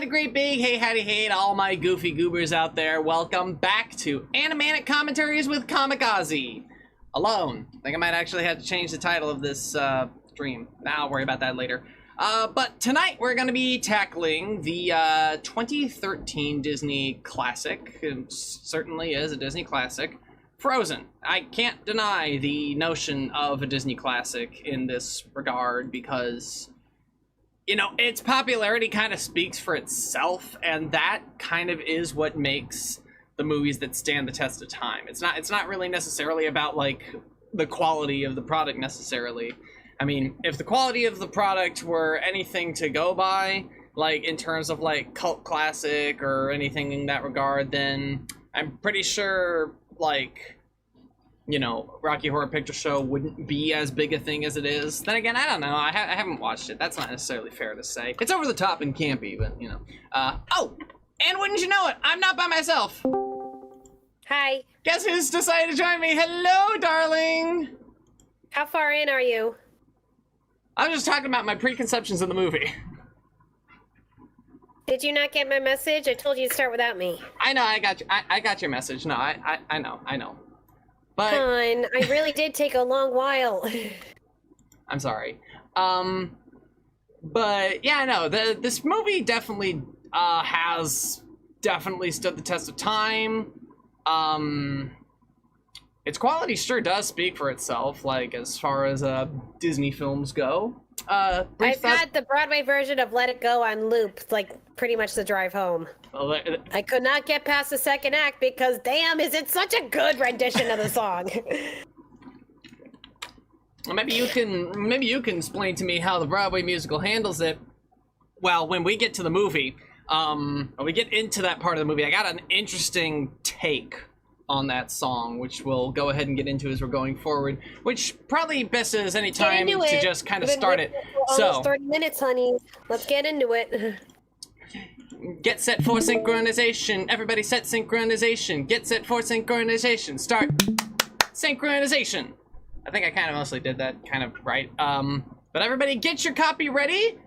mighty great big hey howdy hey to all my goofy goobers out there. Welcome back to Animanic Commentaries with Comic Auzi. Alone. I think I might actually have to change the title of this stream. I'll worry about that later. But tonight we're going to be tackling the 2013 Disney classic. It certainly is a Disney classic. Frozen. I can't deny the notion of a Disney classic in this regard because, you know, its popularity kind of speaks for itself, and that kind of is what makes the movies that stand the test of time. It's not really necessarily about, like, the quality of the product necessarily. I mean, if the quality of the product were anything to go by, like, in terms of, like, cult classic or anything in that regard, then I'm pretty sure, like, you know, Rocky Horror Picture Show wouldn't be as big a thing as it is. Then again, I don't know. I haven't watched it. That's not necessarily fair to say. It's over the top and campy, but, you know. Oh! And wouldn't you know it, I'm not by myself. Hi. Guess who's decided to join me? Hello, darling! How far in are you? I'm just talking about my preconceptions of the movie. Did you not get my message? I told you to start without me. I know, I got you. I got your message. No, I know. But Fine. I really did take a long while. I'm sorry. But yeah, no, this movie definitely has stood the test of time. Its quality sure does speak for itself, like, as far as Disney films go. I've had the Broadway version of Let It Go on loop, like, pretty much the drive home. I could not get past the second act because, damn, is it such a good rendition of the song. Maybe you can explain to me how the Broadway musical handles it. Well, when we get to the movie, when we get into that part of the movie, I got an interesting take on that song, which we'll go ahead and get into as we're going forward, which probably best as any time to just kind of start it. Almost 30 minutes, honey. Let's get into it. Get set for synchronization. Everybody set synchronization. Get set for synchronization. Start synchronization. I think I kind of mostly did that kind of right. But everybody get your copy ready.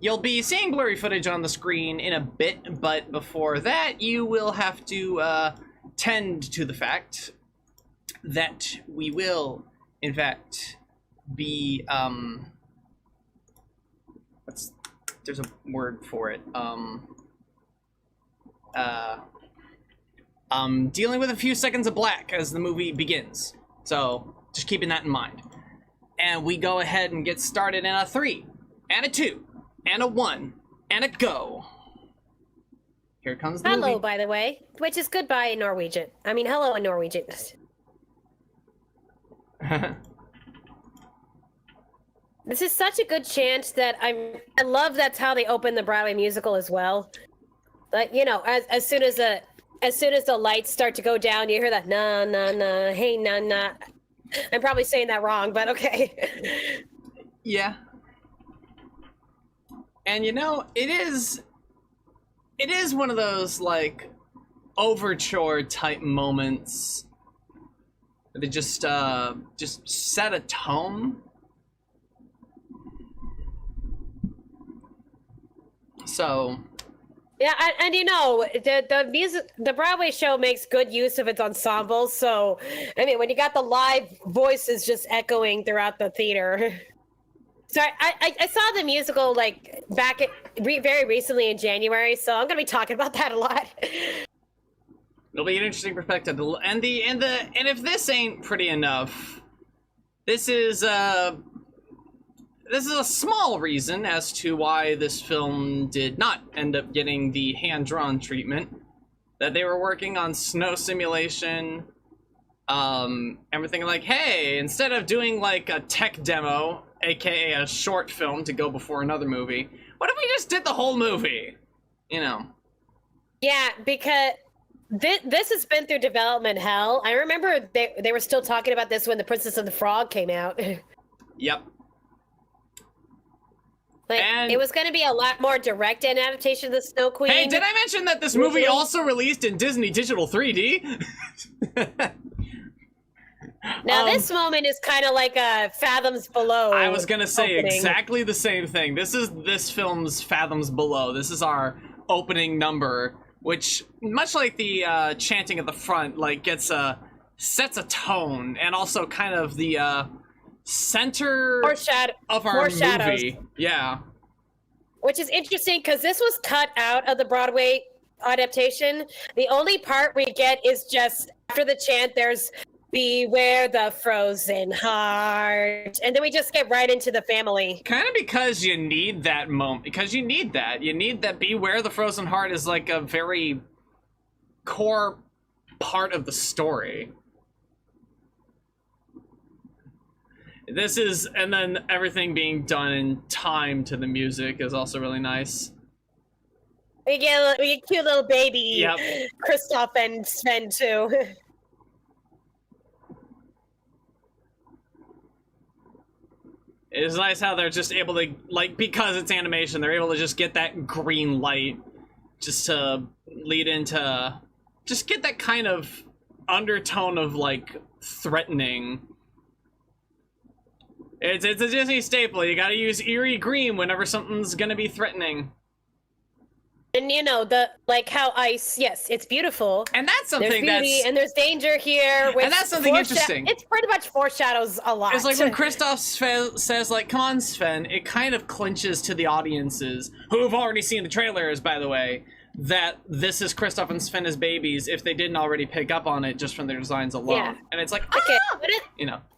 You'll be seeing blurry footage on the screen in a bit, but before that, you will have to tend to the fact that we will, in fact, be, there's a word for it, dealing with a few seconds of black as the movie begins. So, just keeping that in mind. And we go ahead and get started in a 3, and a 2, and a 1, and a go. Here comes the movie. Hello, by the way, which is goodbye in Norwegian. I mean, hello in Norwegian. This is such a good chant that I love that's how they open the Broadway musical as well. Like, you know, as soon as the lights start to go down, you hear that na na na, hey na na. I'm probably saying that wrong, but okay. Yeah. And you know, it is one of those, like, overture type moments that just set a tone. So yeah, and you know, the Broadway show makes good use of its ensembles. So, I mean, when you got the live voices just echoing throughout the theater. So I saw the musical, like, back very recently in January, so I'm gonna be talking about that a lot. It'll be an interesting perspective. And if this ain't pretty enough, this is a small reason as to why this film did not end up getting the hand-drawn treatment. That they were working on snow simulation, everything, like, hey, instead of doing, like, a tech demo, aka a short film to go before another movie, what if we just did the whole movie? You know. Yeah, because this has been through development hell. I remember they were still talking about this when The Princess and the Frog came out. Yep. Like, it was going to be a lot more direct an adaptation of the Snow Queen. Hey, did I mention that this movie also released in Disney Digital 3D? Now this moment is kind of like a Fathoms Below. I was gonna say opening. exactly the same thing. This is this film's Fathoms Below. This is our opening number, which, much like the chanting at the front, like sets a tone, and also kind of the center of our movie. Yeah. Which is interesting because this was cut out of the Broadway adaptation. The only part we get is just after the chant, there's "Beware the frozen heart," and then we just get right into the family. Kind of because you need that moment. Because you need that. You need that "Beware the frozen heart" is like a very core part of the story. This is, and then everything being done in time to the music is also really nice. We get cute little baby, Yep. Kristoff and Sven too. It's nice how they're just able to, like, because it's animation, they're able to just get that green light just to lead into, just get that kind of undertone of, like, threatening. It's a Disney staple. You gotta use eerie green whenever something's gonna be threatening. And how ice, yes, it's beautiful. And that's something there's beauty, and there's danger here. And that's something interesting. It's pretty much foreshadows a lot. It's like when Kristoff says, like, "Come on, Sven," it kind of clinches to the audiences, who have already seen the trailers, by the way, that this is Kristoff and Sven as babies, if they didn't already pick up on it just from their designs alone. Yeah. And it's like, okay,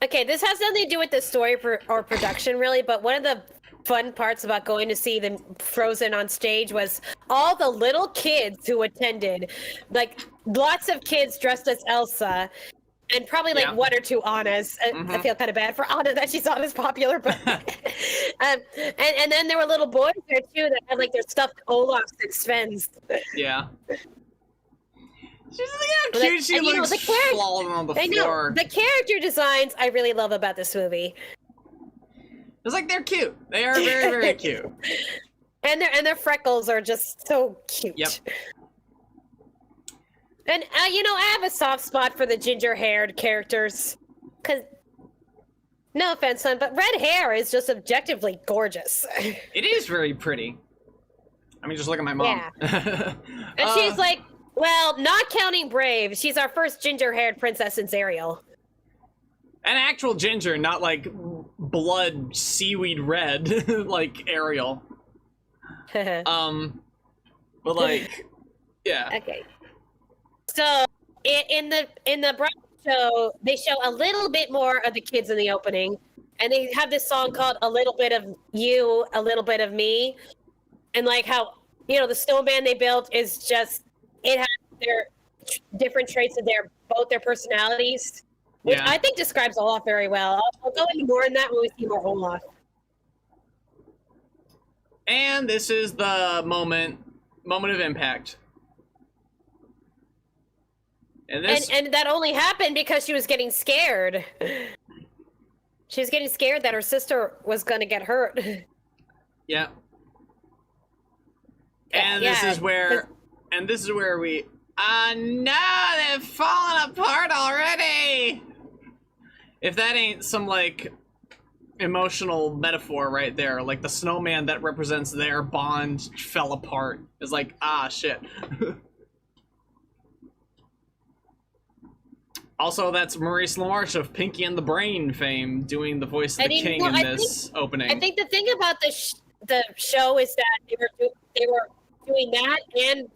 Okay, this has nothing to do with the story or production, really, but one of the fun parts about going to see the Frozen on stage was all the little kids who attended. Like, lots of kids dressed as Elsa, and probably like one or two Annas. I feel kind of bad for Anna that she's not as popular, but and then there were little boys there too that had like their stuffed Olafs and Svens. Yeah. She's like, how cute she looks falling on the floor. The character designs I really love about this movie. It's like they're cute. They are very, very cute. And their freckles are just so cute. Yep. And I have a soft spot for the ginger-haired characters, because no offense, son, but red hair is just objectively gorgeous. It is very pretty. I mean, just look at my mom. Yeah. And she's like, well, not counting Brave, she's our first ginger-haired princess since Ariel. An actual ginger, not like blood seaweed red like Ariel. But like, yeah. Okay. So in the Broadway show, they show a little bit more of the kids in the opening, and they have this song called "A Little Bit of You, A Little Bit of Me," and like how the snowman they built is just, it has their different traits of both their personalities. Which I think describes Olaf very well. I'll go into more in that when we see more Olaf. And this is the moment of impact. And that only happened because she was getting scared. She was getting scared that her sister was going to get hurt. Yeah. And this is where we... no, they've fallen apart already! If that ain't some, like, emotional metaphor right there, like the snowman that represents their bond fell apart, is like, shit. Also, that's Maurice LaMarche of Pinky and the Brain fame doing the voice of the king in this opening. I think the thing about the show is that they were doing that and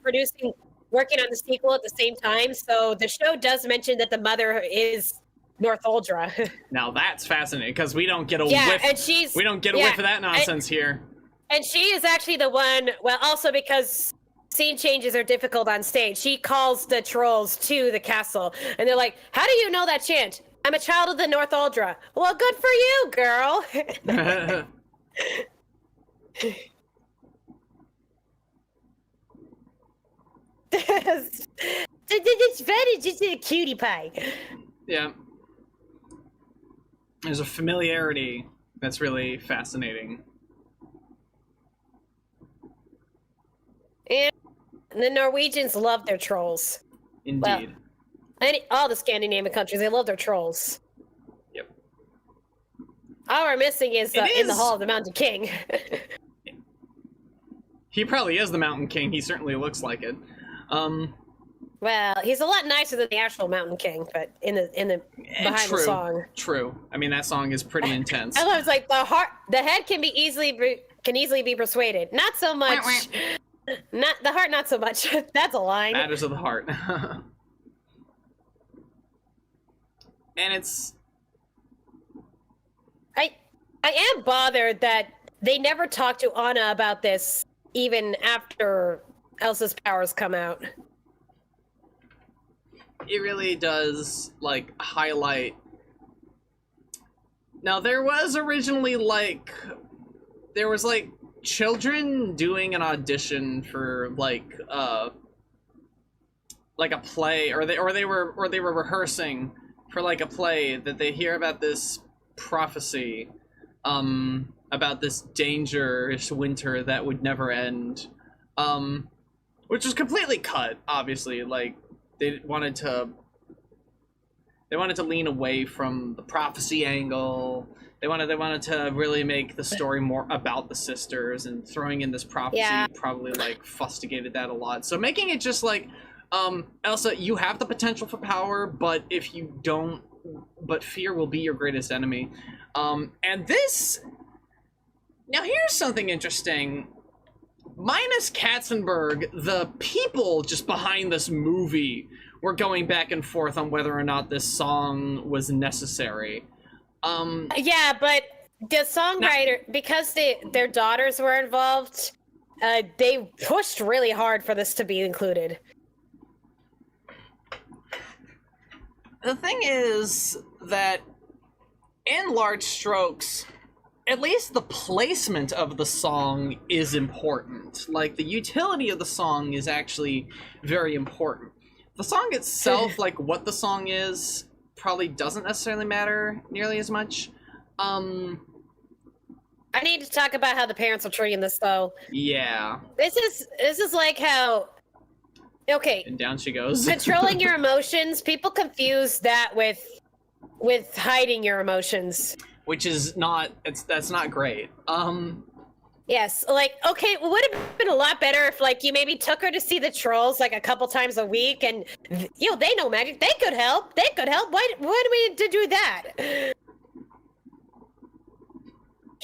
working on the sequel at the same time. So the show does mention that the mother is Northuldra. Now that's fascinating because we don't get a whiff. And we don't get a whiff of that nonsense here. And she is actually the one. Well, also because scene changes are difficult on stage, she calls the trolls to the castle, and they're like, "How do you know that chant? I'm a child of the Northuldra." Well, good for you, girl. It's very just a cutie pie. Yeah. There's a familiarity that's really fascinating. And the Norwegians love their trolls. Indeed. Well, all the Scandinavian countries, they love their trolls. All we're missing is in the is- Hall of the Mountain King. He probably is the Mountain King. He certainly looks like it. Well, he's a lot nicer than the actual Mountain King, but in the behind true, the song. True. I mean, that song is pretty intense. I love it's like the head can easily be persuaded. Not so much. Not the heart, not so much. That's a line. Matters of the heart. And it's... I am bothered that they never talked to Anna about this, even after Elsa's powers come out. It really does, like, highlight... Now, there was originally, like... There was, like, children doing an audition for, like a play, or they were rehearsing for, like, a play that they hear about this prophecy, about this dangerous winter that would never end, which was completely cut, obviously. Like, they wanted to lean away from the prophecy angle. They wanted to really make the story more about the sisters, and throwing in this prophecy probably, like, fustigated that a lot. So making it just like, Elsa, you have the potential for power, but if you don't, but fear will be your greatest enemy. And this, now here's something interesting. Minus Katzenberg, the people just behind this movie were going back and forth on whether or not this song was necessary. Yeah, but the songwriter, because their daughters were involved, they pushed really hard for this to be included. The thing is that, in large strokes, at least the placement of the song is important. Like, the utility of the song is actually very important. The song itself, like, what the song is, probably doesn't necessarily matter nearly as much. I need to talk about how the parents are treating this, though. Yeah. This is like how... Okay. And down she goes. Controlling your emotions, people confuse that with hiding your emotions. Which is not, that's not great. Yes, like, okay, it would have been a lot better if, like, you maybe took her to see the trolls, like, a couple times a week, and, you know, they know magic. They could help. Why do we need to do that?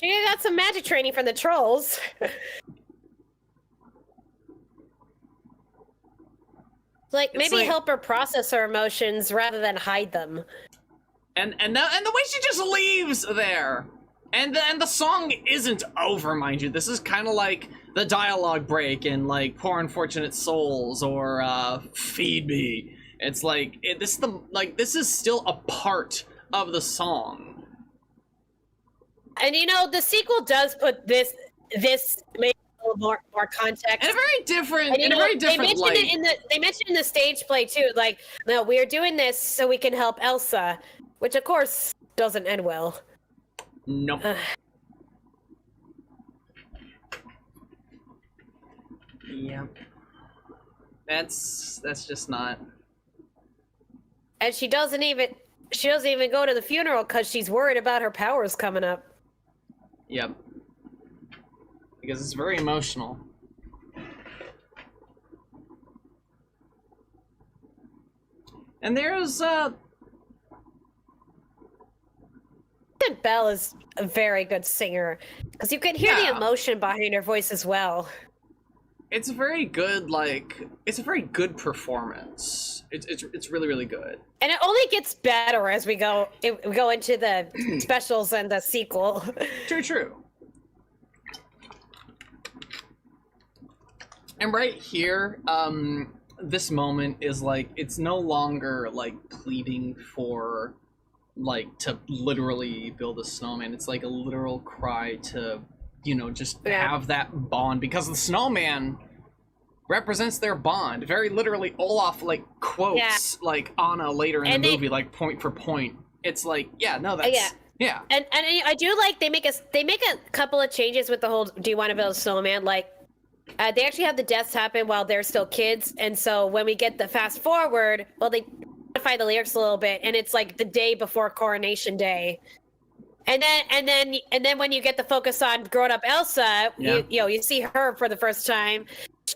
She got some magic training from the trolls. Like, maybe like, help her process her emotions rather than hide them. And the way she just leaves there. And the song isn't over, mind you. This is kind of like the dialogue break in, like, Poor Unfortunate Souls or Feed Me. It's like this is still a part of the song. And you know, the sequel does put this maybe a little more context. In a very different, and, light. They mentioned in the stage play too, like, no, we are doing this so we can help Elsa, which of course doesn't end well. Nope. Yeah. That's just not. And she doesn't even go to the funeral because she's worried about her powers coming up. Yep. Because it's very emotional. And there's Belle is a very good singer because you can hear the emotion behind her voice as well. It's a very good, like, it's a very good performance. It's really, really good. And it only gets better as we go into the specials and the sequel. True. And right here, this moment is like, it's no longer like pleading for, like, to literally build a snowman. It's like a literal cry to, you know, just have that bond, because the snowman represents their bond. Very literally, Olaf, like, quotes like Anna later in the movie, like, point for point. It's like, that's And I do like they make a couple of changes with the whole "Do you want to build a snowman?" Like, they actually have the deaths happen while they're still kids, and so when we get the fast forward, well, they modify the lyrics a little bit, and it's like the day before Coronation Day. And then when you get the focus on grown up Elsa, Yeah. you see her for the first time.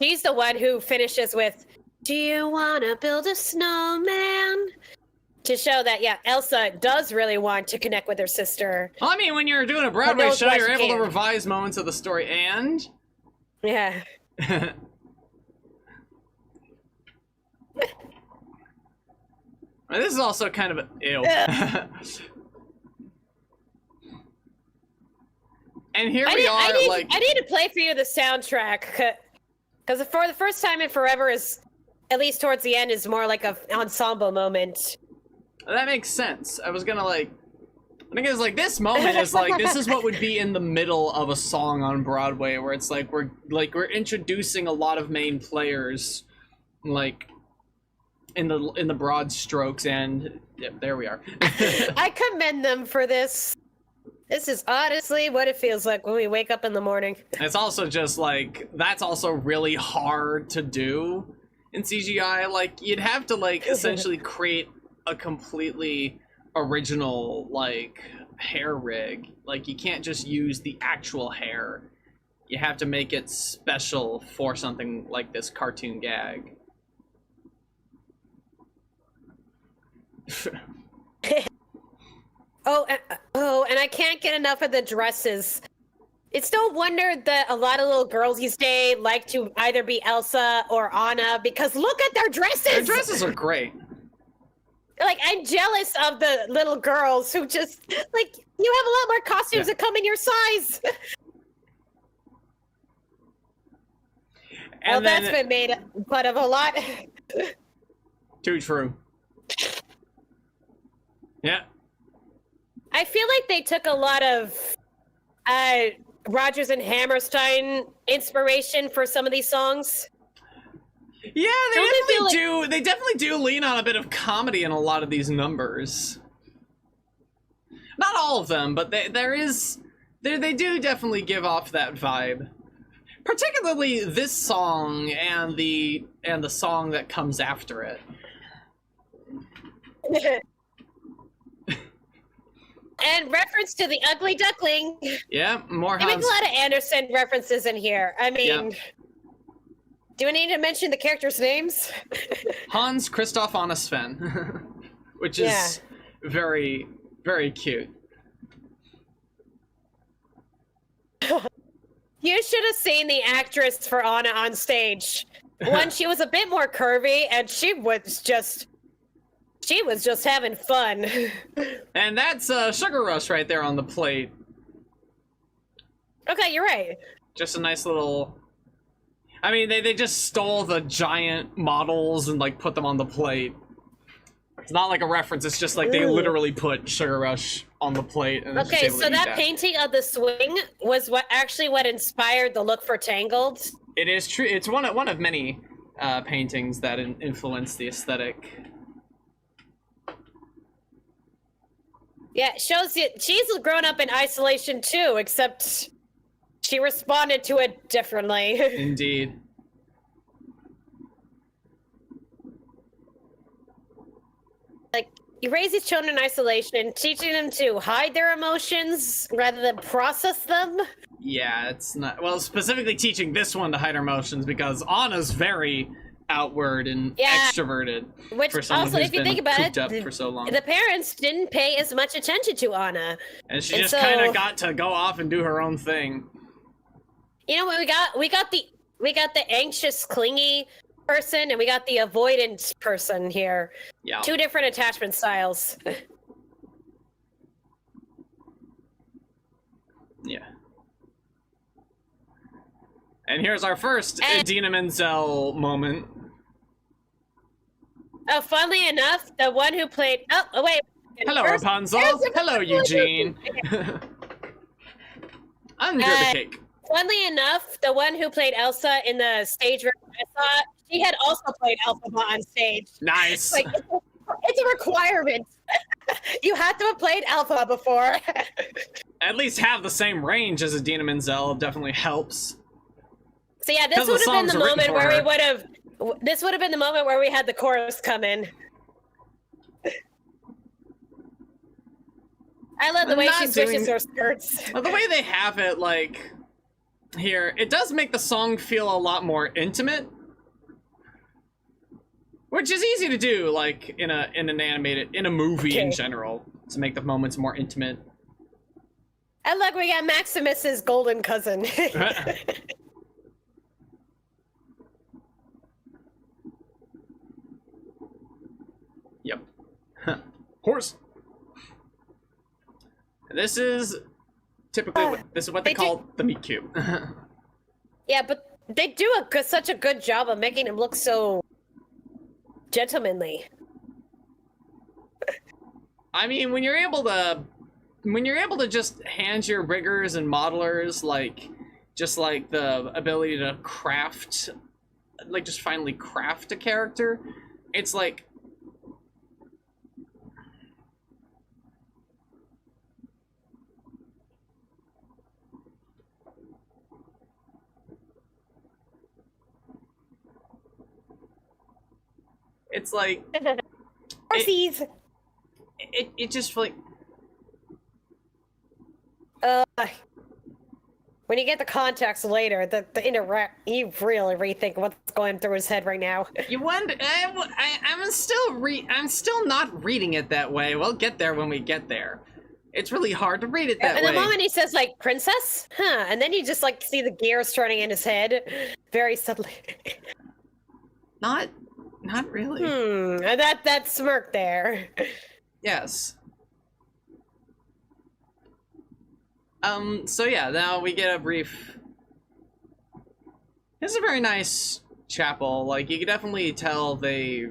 She's the one who finishes with, "Do you wanna build a snowman?" To show that, yeah, Elsa does really want to connect with her sister. Well, I mean, when you're doing a Broadway knows show, why you're she able to can. revise moments of the story, and Yeah. this is also kind of ew. And here we are, I need to play for you the soundtrack, because for the first time in forever is, at least towards the end, is more like a ensemble moment. that makes sense. I was gonna I think it's like this moment is like this is what would be in the middle of a song on Broadway, where it's like we're introducing a lot of main players, like in the broad strokes, and yep, there we are. I commend them for this. This is honestly what it feels like when we wake up in the morning. It's also just like that's also really hard to do in CGI. Like you'd have to like essentially create a completely original like hair rig. Like you can't just use the actual hair. You have to make it special for something like this cartoon gag. And I can't get enough of the dresses. It's no wonder that a lot of little girls these days like to either be Elsa or Anna, because look at their dresses! Their dresses are great. Like, I'm jealous of the little girls who just, like, you have a lot more costumes that come in your size! And that's been made fun of a lot. Too true. Yeah. I feel like they took a lot of Rodgers and Hammerstein inspiration for some of these songs. Yeah, they definitely do lean on a bit of comedy in a lot of these numbers. Not all of them, but they do definitely give off that vibe. Particularly this song and the song that comes after it. And reference to the Ugly Duckling. Yeah, more They make Hans. a lot of Anderson references in here. I mean, do I need to mention the characters' names? Hans Christoph Anna Sven, which is very, very cute. You should have seen the actress for Anna on stage. One, she was a bit more curvy, and she was just having fun. And that's Sugar Rush right there on the plate. Okay, you're right. Just a nice little... I mean, they just stole the giant models and, like, put them on the plate. It's not like a reference, it's just like they literally put Sugar Rush on the plate. And Okay, so that painting of the swing was what inspired the look for Tangled. It is true. It's one of many paintings that influenced the aesthetic. Yeah, it shows you she's grown up in isolation too, except she responded to it differently. Indeed. Like, you raise these children in isolation, teaching them to hide their emotions rather than process them. Yeah, it's not... Well, specifically teaching this one to hide her emotions because Anna's very outward and extroverted. Which for someone also, who's if you been think about cooped it, up for so long. the parents didn't pay as much attention to Anna. And she just kind of got to go off and do her own thing. You know what we got the anxious, clingy person, and we got the avoidant person here. Yeah. Two different attachment styles. Yeah. And here's our first Idina Menzel moment. Oh, funnily enough, the one who played... Oh, wait. Hello, Rapunzel. Hello, Eugene. Under the cake. Funnily enough, the one who played Elsa in the stage version I saw, she had also played Elphaba on stage. Nice. Like, it's a requirement. You have to have played Elphaba before. At least have the same range as Idina Menzel definitely helps. So yeah, this would have been the moment where we would have... This would have been the moment where we had the chorus come in. I love the way Not she switches doing- her skirts. Well, the way they have it, like, here, it does make the song feel a lot more intimate. Which is easy to do, like, in a movie in general, to make the moments more intimate. And look, we got Maximus's golden cousin. Yep. Horse. This is typically this is what they call the meet cute. Yeah, but they do such a good job of making him look so gentlemanly. I mean, when you're able to just hand your riggers and modelers like just like the ability to craft, like just finally craft a character, it's like it's like Horsies! it just like When you get the context later, the interact, you really rethink what's going through his head right now. you wonder. I'm still not reading it that way. We'll get there when we get there. It's really hard to read it that way. And the moment he says like princess, and then you just like see the gears turning in his head, very subtly. Not really. And that smirk there. Yes. So yeah, now we get a brief. This is a very nice chapel. Like, you can definitely tell they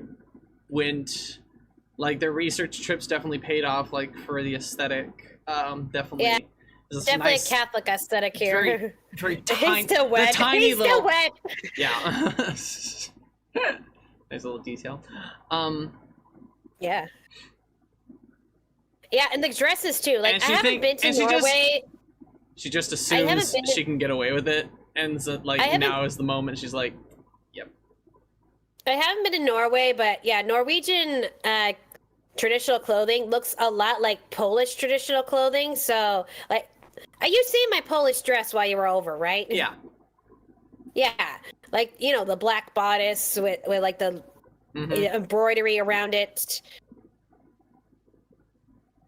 went, like, their research trips definitely paid off, like, for the aesthetic. Definitely. Yeah, There's definitely nice, a Catholic aesthetic here. very tiny. He's still wet. The tiny He's little, still wet. Yeah. Nice little detail. Yeah. Yeah, and the dresses too. Like, And I she haven't been to Norway. She just assumes she can get away with it, and so, like, now is the moment. She's like, "Yep." I haven't been to Norway, but yeah, Norwegian traditional clothing looks a lot like Polish traditional clothing. So, like, you seen my Polish dress while you were over, right? Yeah. Yeah, like, you know, the black bodice with like the embroidery around it.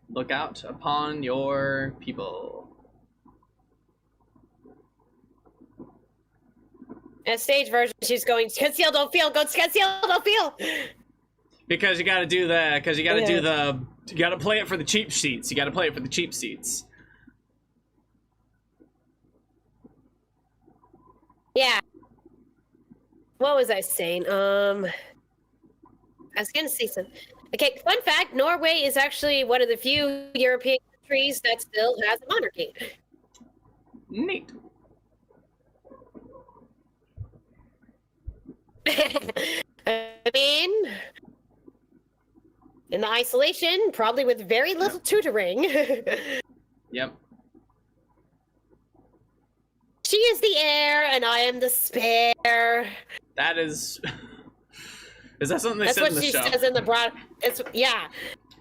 Look out upon your people. In a stage version, she's going, conceal, don't feel, go conceal, don't feel. Because you gotta do that, because you gotta do the, you gotta play it for the cheap seats. You gotta play it for the cheap seats. Yeah. What was I saying? I was gonna say something. Okay, fun fact, Norway is actually one of the few European countries that still has a monarchy. Neat. I mean, in the isolation, probably with very little tutoring. Yep. She is the heir, and I am the spare. That is... Is that something they That's said in what the she show? says in the broad. It's yeah.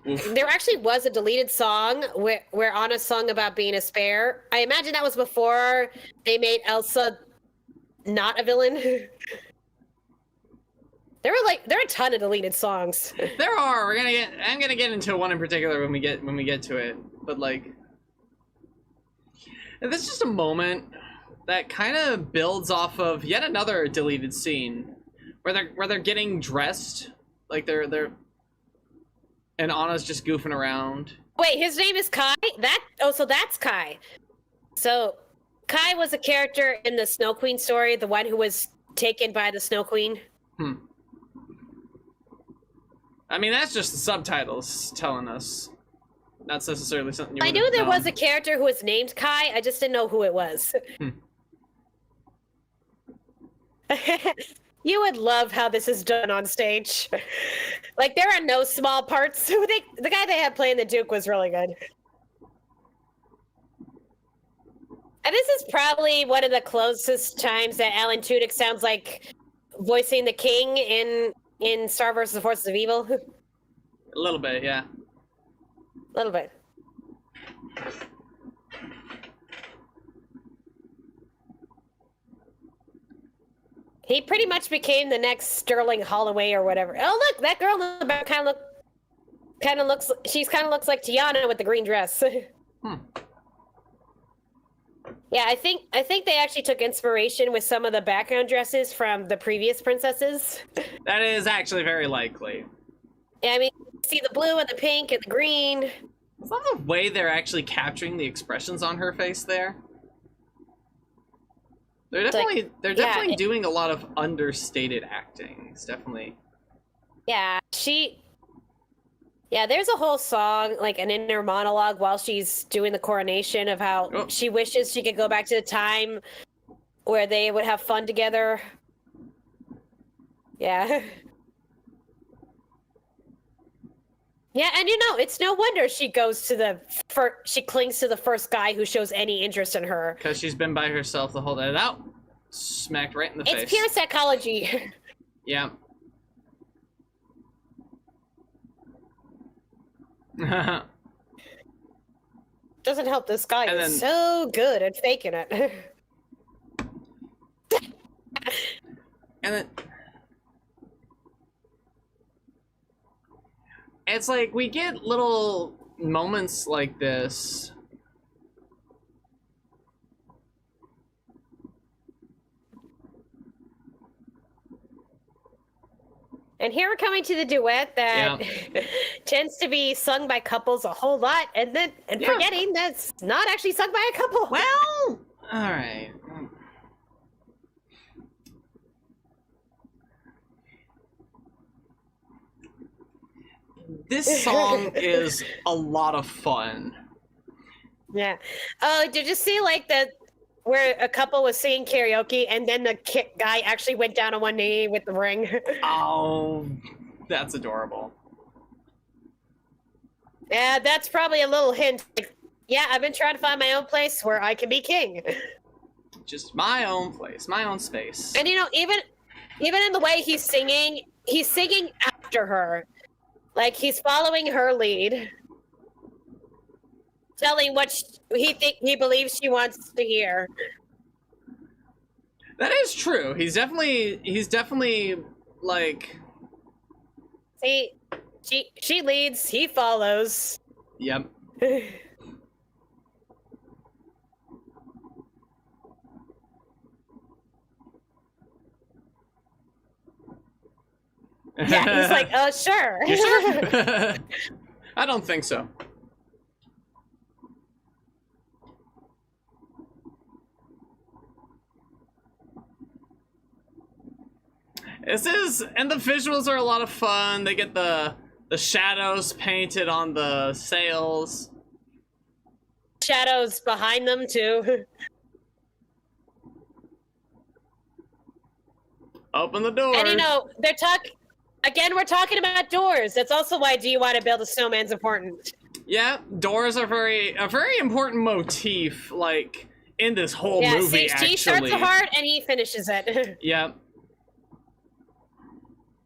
Oof. There actually was a deleted song where Anna sung about being a spare. I imagine that was before they made Elsa not a villain. There are a ton of deleted songs. There are. I'm gonna get into one in particular when we get to it. But like, this is just a moment that kind of builds off of yet another deleted scene where they're getting dressed, like they're and Anna's just goofing around. Wait, his name is Kai? So that's Kai. So Kai was a character in the Snow Queen story, the one who was taken by the Snow Queen. I mean, that's just the subtitles telling us. Not necessarily something you I knew there was a character who was named Kai, I just didn't know who it was. You would love how this is done on stage. Like, there are no small parts. The guy they had playing the Duke was really good. And this is probably one of the closest times that Alan Tudyk sounds like voicing the king in Star vs. the Forces of Evil. A little bit, yeah. A little bit. He pretty much became the next Sterling Holloway or whatever. Oh look, that girl in the back kind of looks like Tiana with the green dress. Yeah, I think they actually took inspiration with some of the background dresses from the previous princesses. That is actually very likely. Yeah, I mean, you see the blue and the pink and the green. I love the way they're actually capturing the expressions on her face there. They're definitely doing a lot of understated acting. It's definitely. Yeah, there's a whole song, like an inner monologue while she's doing the coronation of how she wishes she could go back to the time where they would have fun together. Yeah. Yeah, and it's no wonder she goes to she clings to the first guy who shows any interest in her. Because she's been by herself the whole day. Out. Smacked right in the face. It's pure psychology. Yeah. Doesn't help this guy is so good at faking it. And then it's like we get little moments like this. And here we're coming to the duet that tends to be sung by couples a whole lot, and forgetting that's not actually sung by a couple. Well, all right. This song is a lot of fun. Yeah. Oh, did you see where a couple was singing karaoke and then the guy actually went down on one knee with the ring? Oh, that's adorable. Yeah, that's probably a little hint. Yeah, I've been trying to find my own place where I can be king. Just my own place, my own space. And even in the way he's singing after her. Like he's following her lead. Telling what he believes she wants to hear. That is true. He's definitely like. See, she leads, he follows. Yep. Yeah, he's like, sure. You sure? I don't think so. And the visuals are a lot of fun. They get the shadows painted on the sails. Shadows behind them too. Open the door. And we're talking about doors. That's also why do you want to build a snowman's important. Yeah, doors are a very important motif, like in this whole movie. See, she starts the heart and he finishes it. Yeah.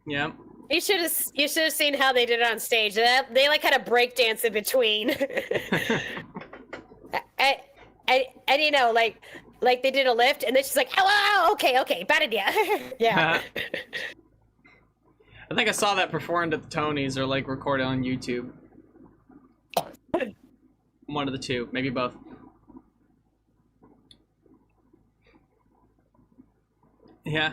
Yeah. You should have seen how they did it on stage. They like had a break dance in between. and like they did a lift, and then she's like, "Hello, okay, bad idea." Yeah. I think I saw that performed at the Tonys or like recorded on YouTube. One of the two, maybe both. Yeah.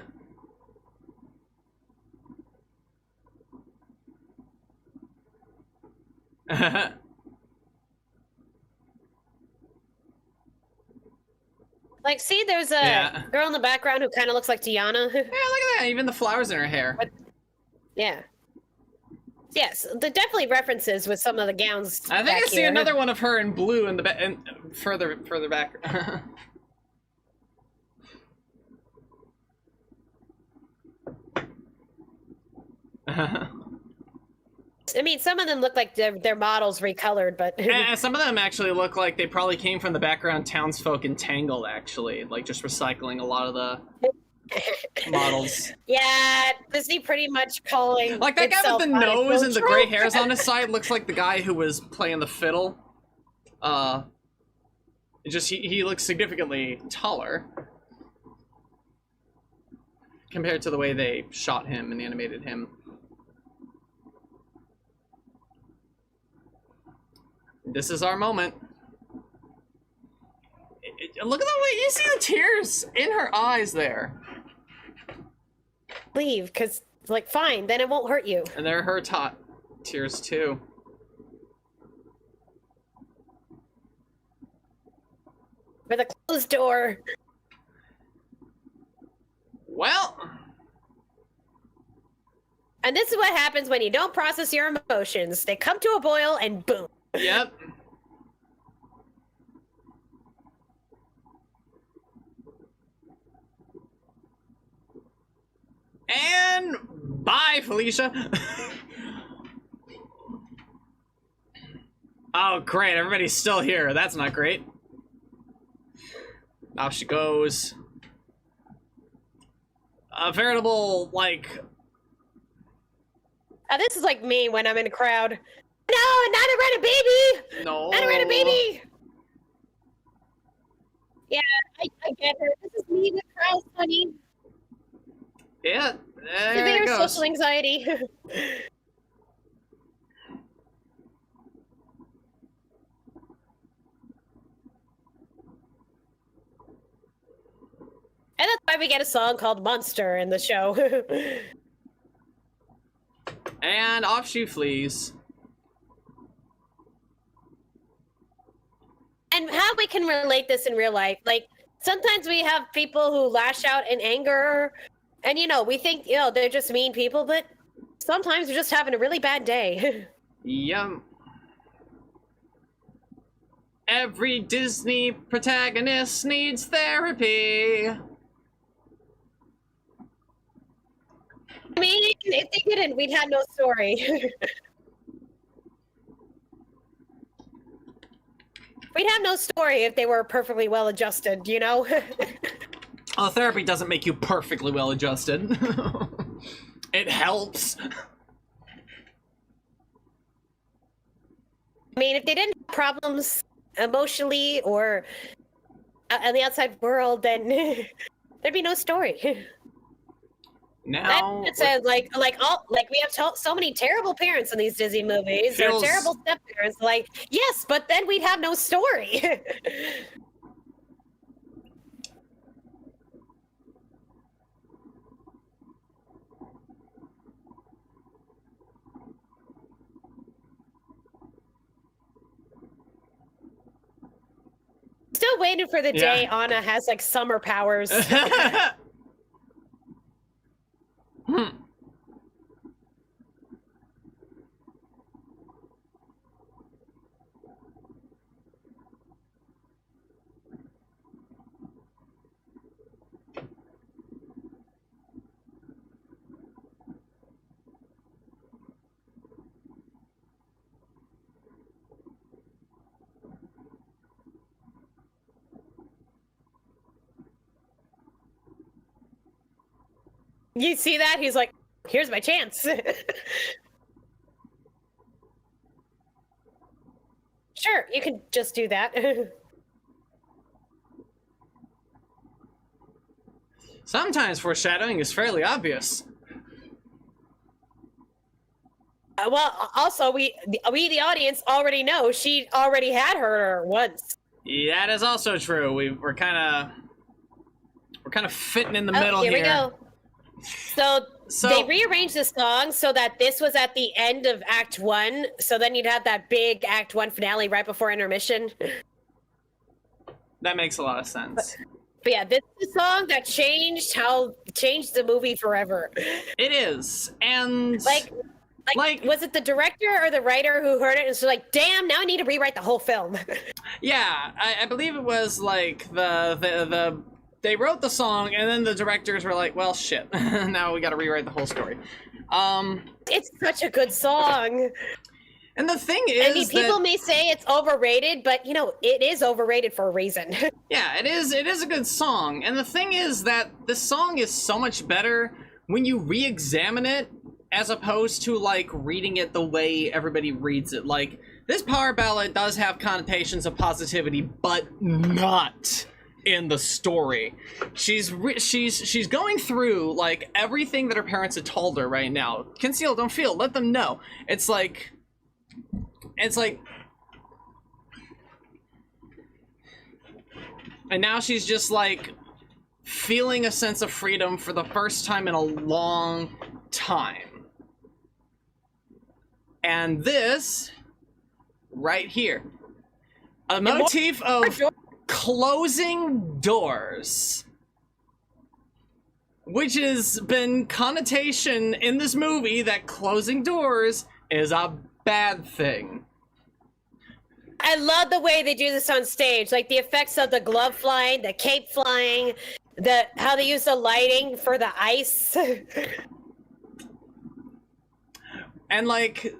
Like, see, there's a girl in the background who kind of looks like Tiana. Yeah, look at that. Even the flowers in her hair. Yeah. Yes, there definitely references with some of the gowns. I think I see another one of her in blue in the and further back. I mean, some of them look like they're models recolored, but some of them actually look like they probably came from the background townsfolk in Tangled, actually, like just recycling a lot of the models. Yeah, Disney pretty much calling like that guy with the nose and the gray hairs on his side looks like the guy who was playing the fiddle. He looks significantly taller compared to the way they shot him and animated him. This is our moment. Look at the way you see the tears in her eyes there. Leave, because, like, fine, then it won't hurt you. And they're her tears too. With a closed door. Well. And this is what happens when you don't process your emotions. They come to a boil and boom. Yep. And bye, Felicia. Oh, great. Everybody's still here. That's not great. Off she goes. A veritable, like... This is like me when I'm in a crowd. No, not a rent a baby! No. Not a rent a baby! Yeah, I get her. This is me with crowds, honey. Yeah, there Severe it goes. social anxiety. And that's why we get a song called Monster in the show. And off she flees. And how we can relate this in real life. Like, sometimes we have people who lash out in anger, and, you know, we think, you know, they're just mean people, but sometimes they're just having a really bad day. Yum. Every Disney protagonist needs therapy. I mean, if they didn't, we'd have no story. We'd have no story if they were perfectly well adjusted, you know? Well, therapy doesn't make you perfectly well adjusted. It helps. I mean, if they didn't have problems emotionally or in the outside world, then there'd be no story. Now It says we have so many terrible parents in these Disney movies. Feels- They're terrible step parents. Like, yes, but then we'd have no story. Still waiting for the day Anna has like summer powers. You see that? He's like, here's my chance. Sure, you can just do that. Sometimes foreshadowing is fairly obvious. Well, also, we the audience already know she already had her once. Yeah, that is also true. We're kind of fitting in the middle here. Here we go. So they rearranged the song so that this was at the end of Act 1. So then you'd have that big Act 1 finale right before intermission. That makes a lot of sense. But yeah, this is a song that changed the movie forever. It is, and like was it the director or the writer who heard it and was like, damn, now I need to rewrite the whole film? yeah, I believe it was like the they wrote the song and then the directors were like, well, shit, now we got to rewrite the whole story. It's such a good song. And the thing is, I mean, people may say it's overrated, but you know, it is overrated for a reason. Yeah, it is a good song. And the thing is that this song is so much better when you re-examine it as opposed to, like, reading it the way everybody reads it. Like, this power ballad does have connotations of positivity, but not in the story. She's going through, like, everything that her parents had told her right now. Conceal, don't feel, let them know. It's like... And now she's just, like, feeling a sense of freedom for the first time in a long time. And this, right here, a motif of closing doors, which has been connotation in this movie that closing doors is a bad thing. I love the way they do this on stage, like the effects of the glove flying, the cape flying, how they use the lighting for the ice. And like,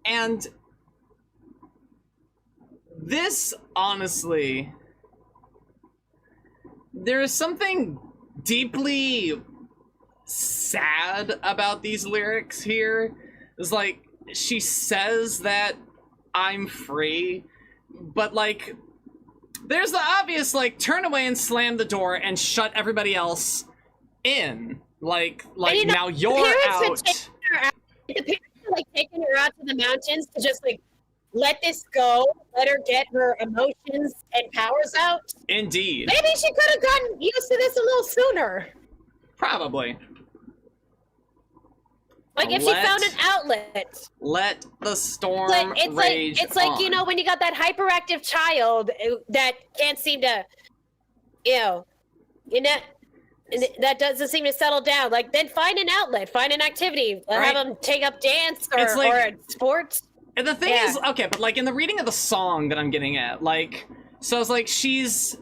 and this, honestly, there is something deeply sad about these lyrics here. It's like, she says that I'm free, but like, there's the obvious, like, turn away and slam the door and shut everybody else in. Like you know, now you're out. The parents are like taking her out to the mountains to just like let this go, let her get her emotions and powers out. Indeed. Maybe she could have gotten used to this a little sooner. Probably. Like if she found an outlet. Let the storm rage It's like, you know, when you got that hyperactive child that can't seem to, you know, that doesn't seem to settle down. Like, then find an outlet, find an activity, have them take up dance or a sport. And the thing is, okay, but like in the reading of the song that I'm getting at, like, so it's like she's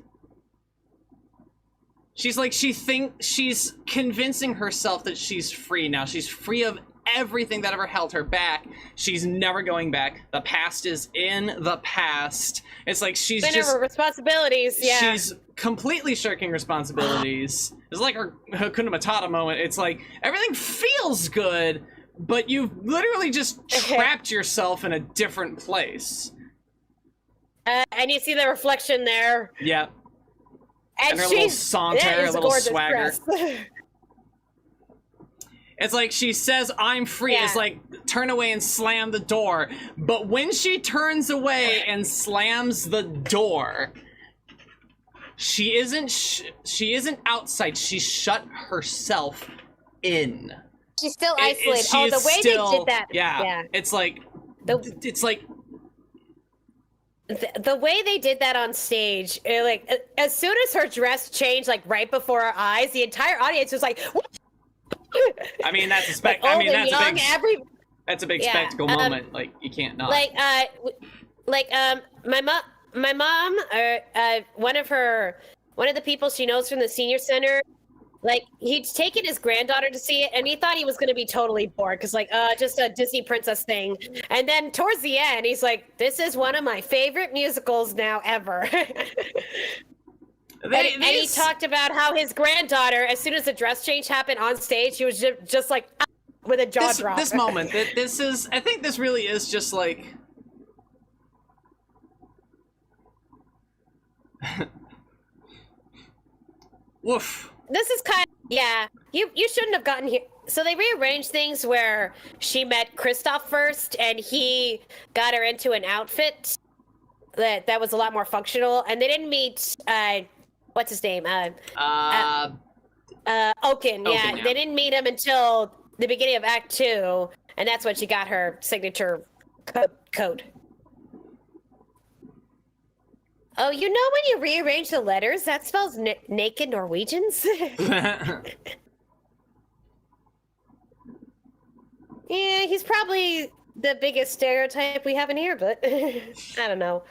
convincing herself that she's free now. She's free of everything that ever held her back. She's never going back. The past is in the past. It's like she's just her responsibilities. Yeah, she's completely shirking responsibilities. It's like her Hakuna Matata moment. It's like everything feels good, but you've literally just trapped yourself in a different place. And you see the reflection there. Yeah. And her little saunter, her little swagger. It's like she says, I'm free. Yeah. It's like, turn away and slam the door. But when she turns away and slams the door, she isn't outside. She's shut herself in. She's still isolated. The way they did that. Yeah. It's like, the way they did that on stage, like as soon as her dress changed, like right before our eyes, the entire audience was like, what? I mean, that's a that's a big spectacle moment. Like, you can't not. My mom, one of the people she knows from the senior center, like, he'd taken his granddaughter to see it, and he thought he was going to be totally bored, because, like, just a Disney princess thing. And then towards the end, he's like, this is one of my favorite musicals now ever. And he talked about how his granddaughter, as soon as the dress change happened on stage, he was just like, with a jaw drop. This moment, I think this really is just like... Woof. This is kind of, you shouldn't have gotten here. So they rearranged things where she met Kristoff first, and he got her into an outfit that was a lot more functional, and they didn't meet, what's his name? Oaken. Yeah, they didn't meet him until the beginning of Act 2, and that's when she got her signature code. Oh, you know when you rearrange the letters, that spells naked Norwegians? Yeah, he's probably the biggest stereotype we have in here, but I don't know.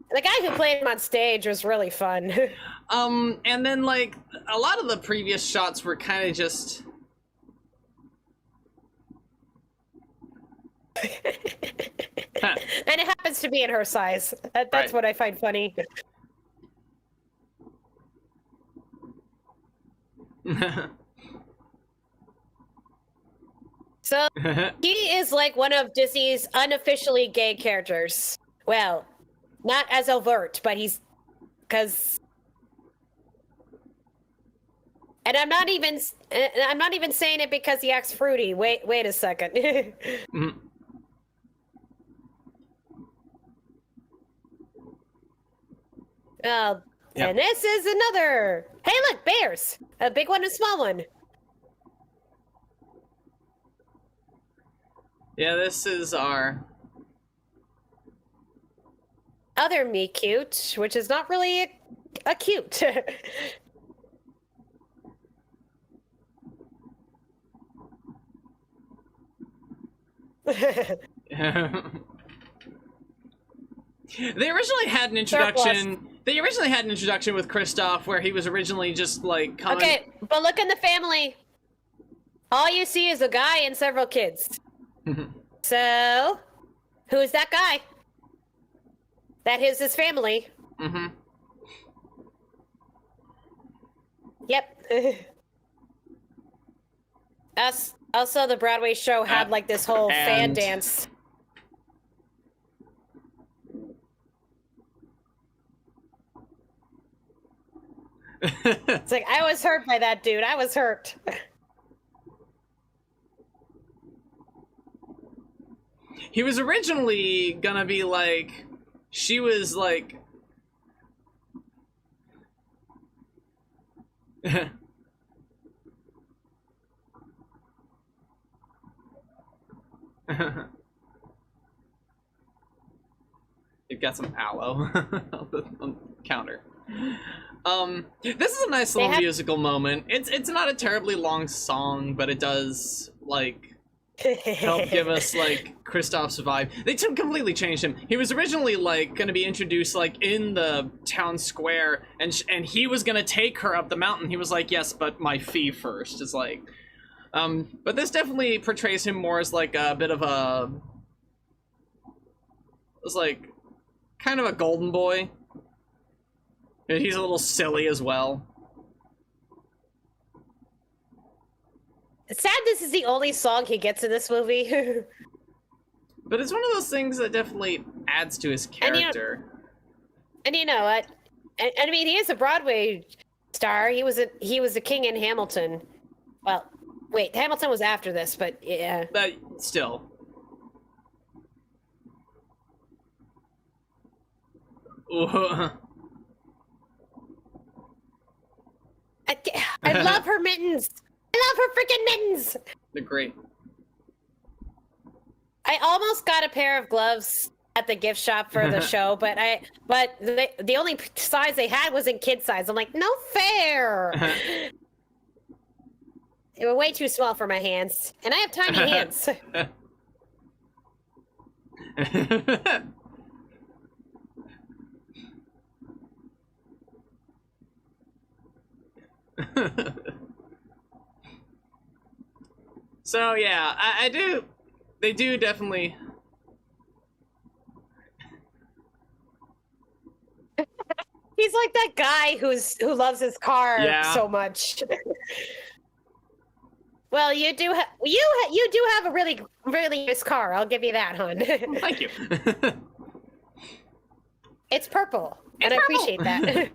The guy who played him on stage was really fun. And then, like, a lot of the previous shots were kind of just... And it happens to be in her size. That's right. What I find funny. So he is like one of Disney's unofficially gay characters. Well, not as overt, but he's because. And I'm not even saying it because he acts fruity. Wait a second. Mhm. Oh, Yep. and this is another. Hey, look, bears! A big one and a small one. Yeah, this is our... Other me cute, which is not really a cute. They originally had an introduction. They originally had an introduction with Kristoff, where he was originally just like coming. Okay, but look in the family. All you see is a guy and several kids. So, who's that guy? That is his family. Mm-hmm. Yep. Also, the Broadway show had like this whole fan And- dance. It's like, I was hurt by that dude. I was hurt. He was originally gonna be like, she was like. You've got some aloe on the counter. This is a nice little musical moment. It's not a terribly long song, but it does like help give us like Kristoff's vibe. They completely changed him. He was originally like going to be introduced like in the town square, and he was going to take her up the mountain. He was like, yes, but my fee first. Is like, but this definitely portrays him more as like a bit of a, it's like kind of a golden boy. And he's a little silly as well. It's sad this is the only song he gets in this movie. But it's one of those things that definitely adds to his character. And you know what? I mean, he is a Broadway star. He was a king in Hamilton. Well, wait, Hamilton was after this, but yeah. But still. I love her mittens. I love her freaking mittens. They're great. I almost got a pair of gloves at the gift shop for the show, but the only size they had was in kid size. I'm like, no fair. They were way too small for my hands, and I have tiny hands. So yeah, I do. They do definitely. He's like that guy who loves his car so much. Well, you do have a really nice car. I'll give you that, hon. Thank you. It's purple, and It's I purple. appreciate that.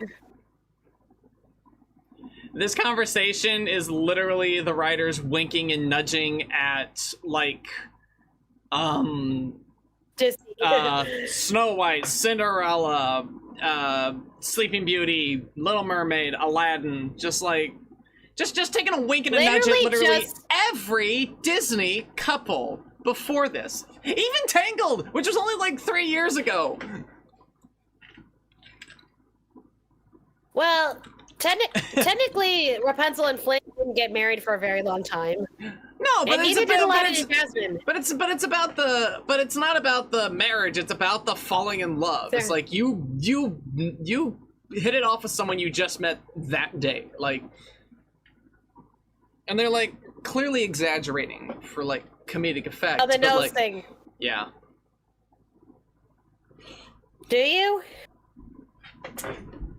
This conversation is literally the writers winking and nudging at like, Just Snow White, Cinderella, Sleeping Beauty, Little Mermaid, Aladdin, just taking a wink and a nudge at literally every Disney couple before this. Even Tangled, which was only like 3 years ago. well, technically, Rapunzel and Flynn didn't get married for a very long time. No, but And neither did Aladdin and Jasmine. But it's not about the marriage. It's about the falling in love. It's like you hit it off with someone you just met that day, like, and they're like clearly exaggerating for like comedic effect. Oh, the but, nose like, thing. Yeah. Do you?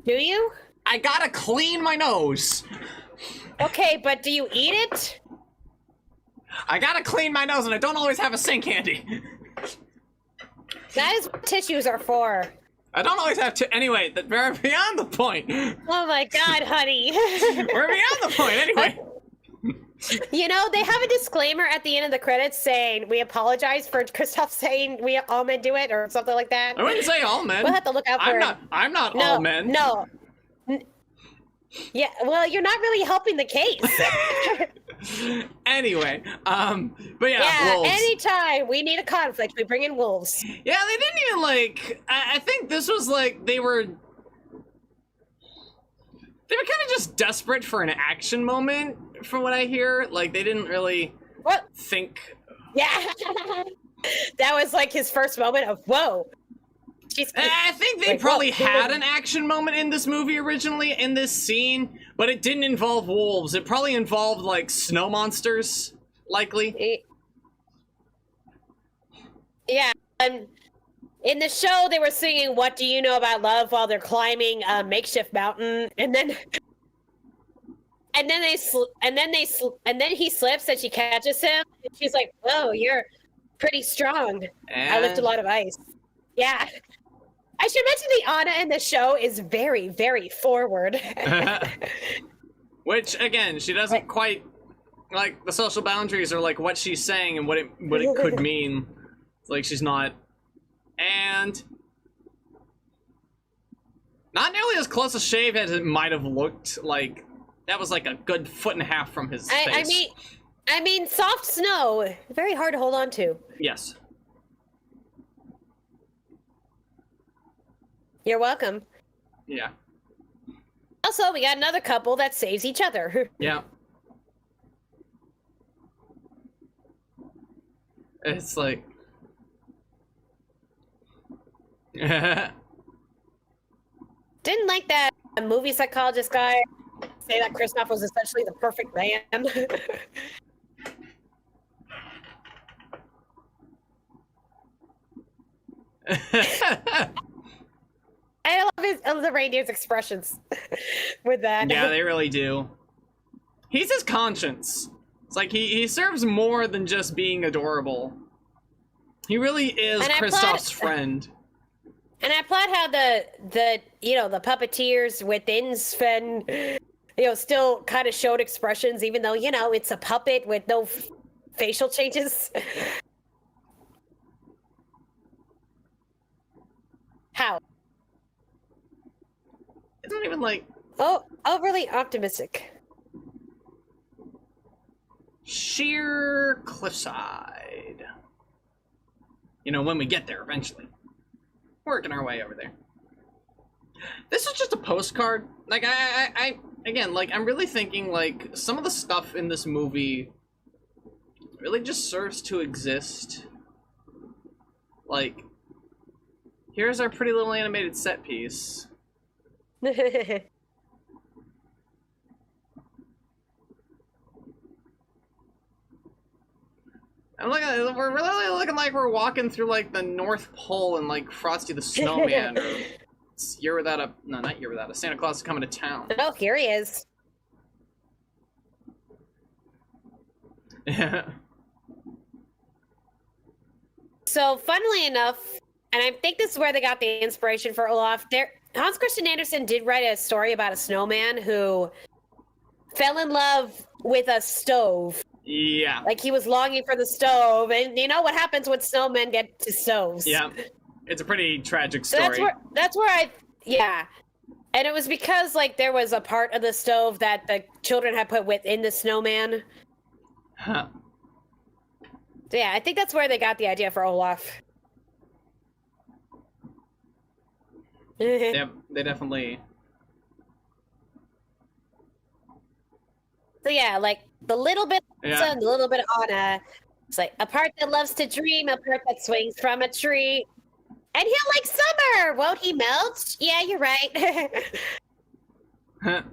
Do you? I gotta clean my nose. Okay, but do you eat it? I gotta clean my nose and I don't always have a sink handy. That is what tissues are for. I don't always have to. Anyway, we're beyond the point. Oh my god, honey. We're beyond the point, anyway. You know, they have a disclaimer at the end of the credits saying, we apologize for Kristoff saying we all men do it, or something like that. I wouldn't say all men. We'll have to look out for I'm not all men. No. Yeah, well, you're not really helping the case. Anyway, but yeah, wolves. anytime we need a conflict, we bring in wolves. Yeah, they didn't even like. I think this was like they were kind of just desperate for an action moment, from what I hear. Like they didn't really think. Yeah, that was like his first moment of whoa. I think they probably had an action moment in this movie originally, in this scene, but it didn't involve wolves. It probably involved, like, snow monsters, likely. Yeah, in the show, they were singing "What Do You Know About Love" while they're climbing a makeshift mountain, and then he slips and she catches him, and she's like, "Whoa, you're pretty strong." I lift a lot of ice. Yeah. I should mention the Anna in the show is very, very forward. Which, again, she doesn't quite, like, the social boundaries are, like, what she's saying and what it could mean. It's like, she's not. And not nearly as close a shave as it might have looked. Like, that was, like, a good 1.5 feet from his face. I mean, soft snow, very hard to hold on to. Yes. You're welcome. Yeah. Also, we got another couple that saves each other. Yeah. It's like... Didn't like that movie psychologist guy say that Kristoff was essentially the perfect man. I love the reindeer's expressions with that. Yeah, they really do. He's his conscience. It's like he serves more than just being adorable. He really is Kristoff's friend. And I applaud how the puppeteers within Sven, still kind of showed expressions, even though, it's a puppet with no facial changes. How? It's not even like... Oh, overly optimistic. Sheer cliffside. When we get there eventually. Working our way over there. This is just a postcard. Like, again, like, I'm really thinking, like, some of the stuff in this movie really just serves to exist. Like, here's our pretty little animated set piece. We're really looking like we're walking through, like, the North Pole and, like, Frosty the Snowman, or not Year Without a Santa Claus is Coming to Town. Oh, here he is. Yeah. So, funnily enough, and I think this is where they got the inspiration for Olaf, Hans Christian Andersen did write a story about a snowman who fell in love with a stove. Yeah. Like, he was longing for the stove, and you know what happens when snowmen get to stoves. Yeah. It's a pretty tragic story. So that's where yeah. And it was because, like, there was a part of the stove that the children had put within the snowman. Huh. So yeah, I think that's where they got the idea for Olaf. Yep, they definitely... So yeah, like, the little bit of sun, the little bit of Anna. It's like, a part that loves to dream, a part that swings from a tree. And he'll like summer! Won't he melt? Yeah, you're right. Huh.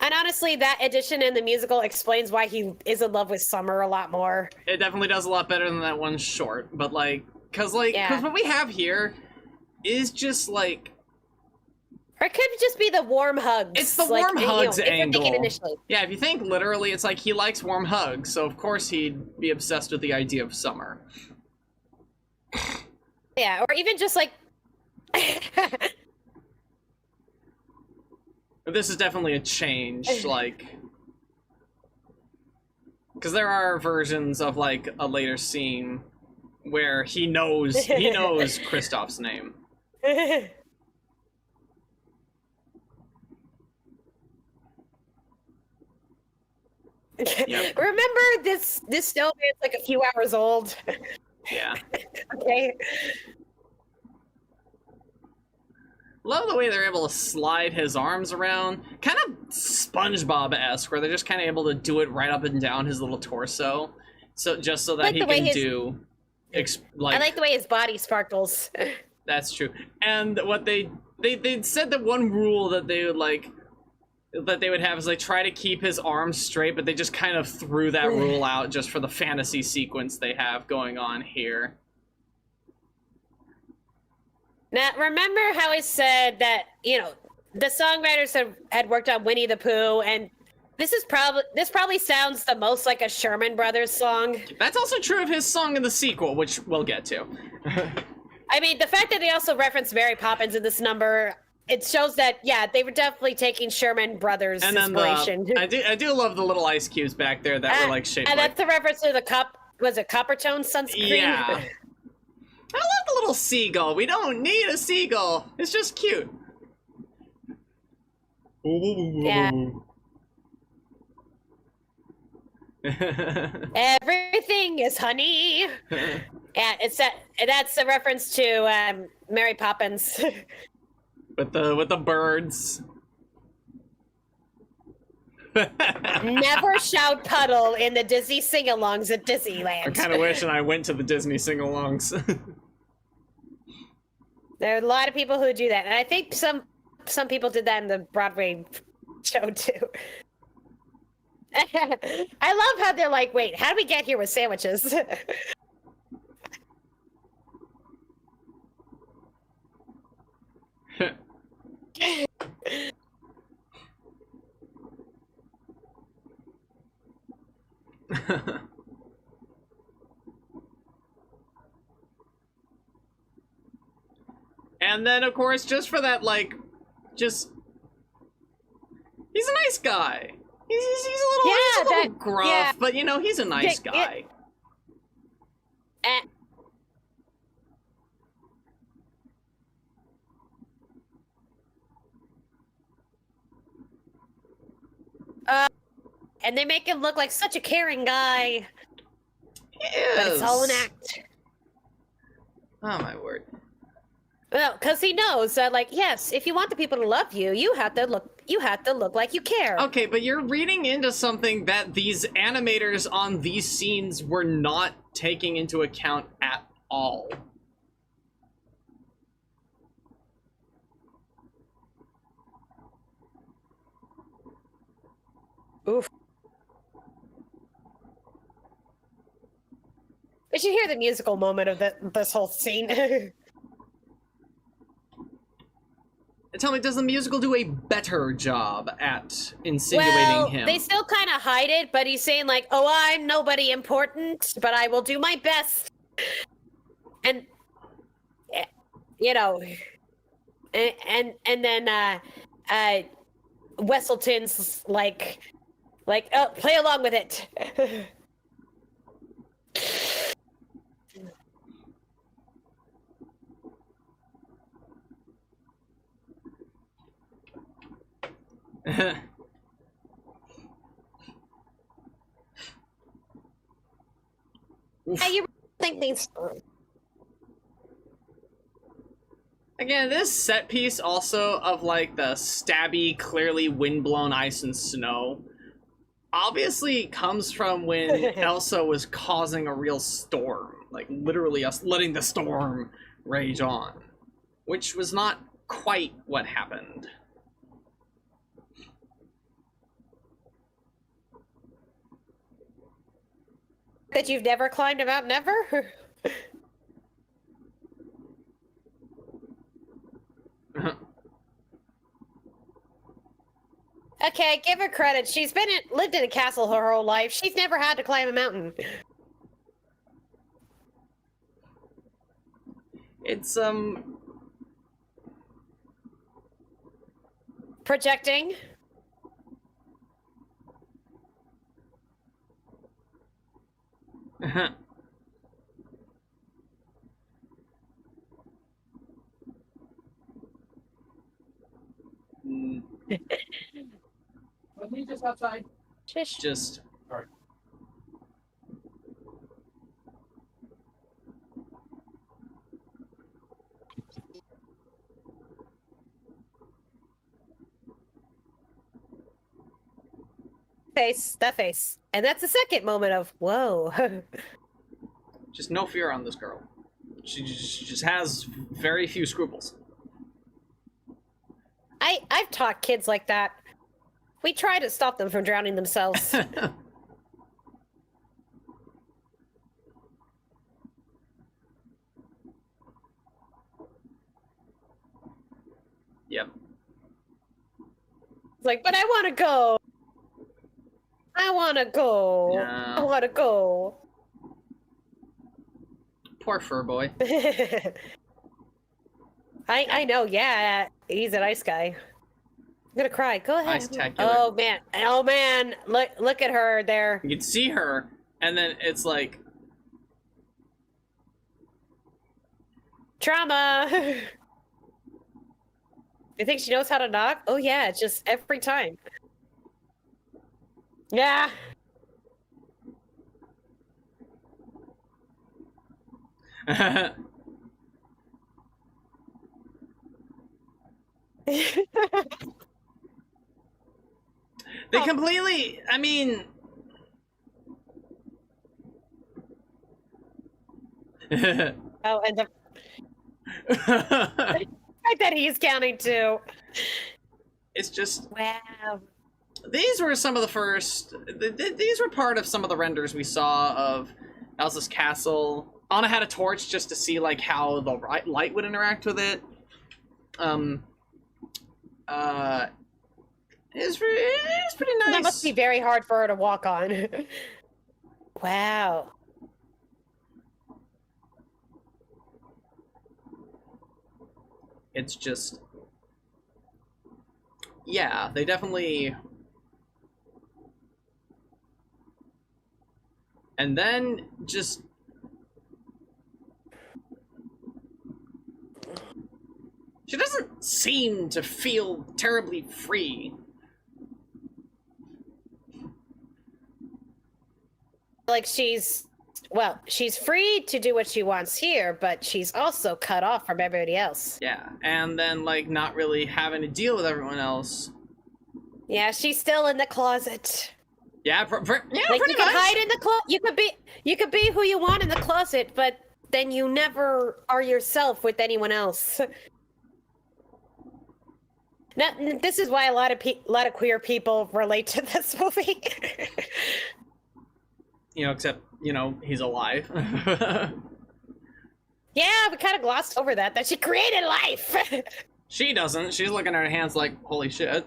And honestly, that addition in the musical explains why he is in love with summer a lot more. It definitely does a lot better than that one short, but like, cause what we have here is just like Or it could just be the warm hugs. It's the warm hugs if you're angle. thinking initially. Yeah, if you think literally, it's like he likes warm hugs, so of course he'd be obsessed with the idea of summer. Yeah, or even just like... But this is definitely a change, like... Because there are versions of, like, a later scene where he knows Kristoff's name. Yep. Remember, this snowman's like a few hours old. Yeah. Okay. Love the way they're able to slide his arms around. Kind of SpongeBob-esque, where they're just kind of able to do it right up and down his little torso. So just so that like he can do... I like the way his body sparkles. That's true. And what they said that one rule that they would like... that they would have is like try to keep his arms straight, but they just kind of threw that rule out just for the fantasy sequence they have going on here. Now, remember how I said that, the songwriters had worked on Winnie the Pooh, and this probably sounds the most like a Sherman Brothers song. That's also true of his song in the sequel, which we'll get to. I mean, the fact that they also reference Mary Poppins in this number, it shows that, yeah, they were definitely taking Sherman Brothers' inspiration. I do love the little ice cubes back there that were like shaped and like... that's a reference to the was it Coppertone sunscreen? Yeah. I love the little seagull. We don't need a seagull. It's just cute. Yeah. Everything is honey. Yeah, that's a reference to Mary Poppins. with the birds. Never shout puddle in the Disney sing-alongs at Disneyland. I'm kind of wishing I went to the Disney sing-alongs. There are a lot of people who do that, and I think some people did that in the Broadway show too. I love how they're like, wait, how did we get here with sandwiches? And then, of course, just for that, like, he's a nice guy. He's a little gruff, but, he's a nice guy. And they make him look like such a caring guy. He is. But it's all an act. Oh, my word. Well, because he knows that, like, yes, if you want the people to love you, you have to look like you care. Okay, but you're reading into something that these animators on these scenes were not taking into account at all. Oof. We should hear the musical moment of this whole scene. Tell me, does the musical do a better job at insinuating him? They still kind of hide it, but he's saying like, "Oh, I'm nobody important, but I will do my best." And and then Wesselton's like, oh, play along with it. You think these? Again, this set piece also of like the stabby, clearly windblown ice and snow obviously comes from when Elsa was causing a real storm, like literally us letting the storm rage on, which was not quite what happened. That you've never climbed a mountain ever? Okay, give her credit. She's lived in a castle her whole life. She's never had to climb a mountain. It's Projecting. Just outside. Shush. just Sorry. Face. That face. And that's the second moment of, whoa. just no fear on this girl. She just has very few scruples. I've taught kids like that. We try to stop them from drowning themselves. Yep. It's like, but I want to go. I want to go. Yeah. I want to go. Poor fur boy. I know, yeah. He's a nice guy. I'm gonna cry. Go ahead. Ice-tacular. Oh man. Look at her there. You can see her, and then it's like, Trauma. You think she knows how to knock? Oh yeah, just every time. Yeah. they completely. I mean. Oh, and the fact that he's counting too. It's just. Wow. These were some of the first. These were part of some of the renders we saw of Elsa's castle. Anna had a torch just to see like how the light would interact with it. It's pretty nice. That must be very hard for her to walk on. Wow. It's just, yeah, they definitely. And then just. She doesn't seem to feel terribly free. Like she's free to do what she wants here, but she's also cut off from everybody else. Yeah, and then like not really having to deal with everyone else. Yeah, she's still in the closet. Yeah, Like pretty you can much. hide in the closet. You could be who you want in the closet, but then you never are yourself with anyone else. Now, this is why a lot of queer people relate to this movie. You know, except he's alive. Yeah, we kind of glossed over that she created life. She doesn't. She's looking at her hands like, holy shit.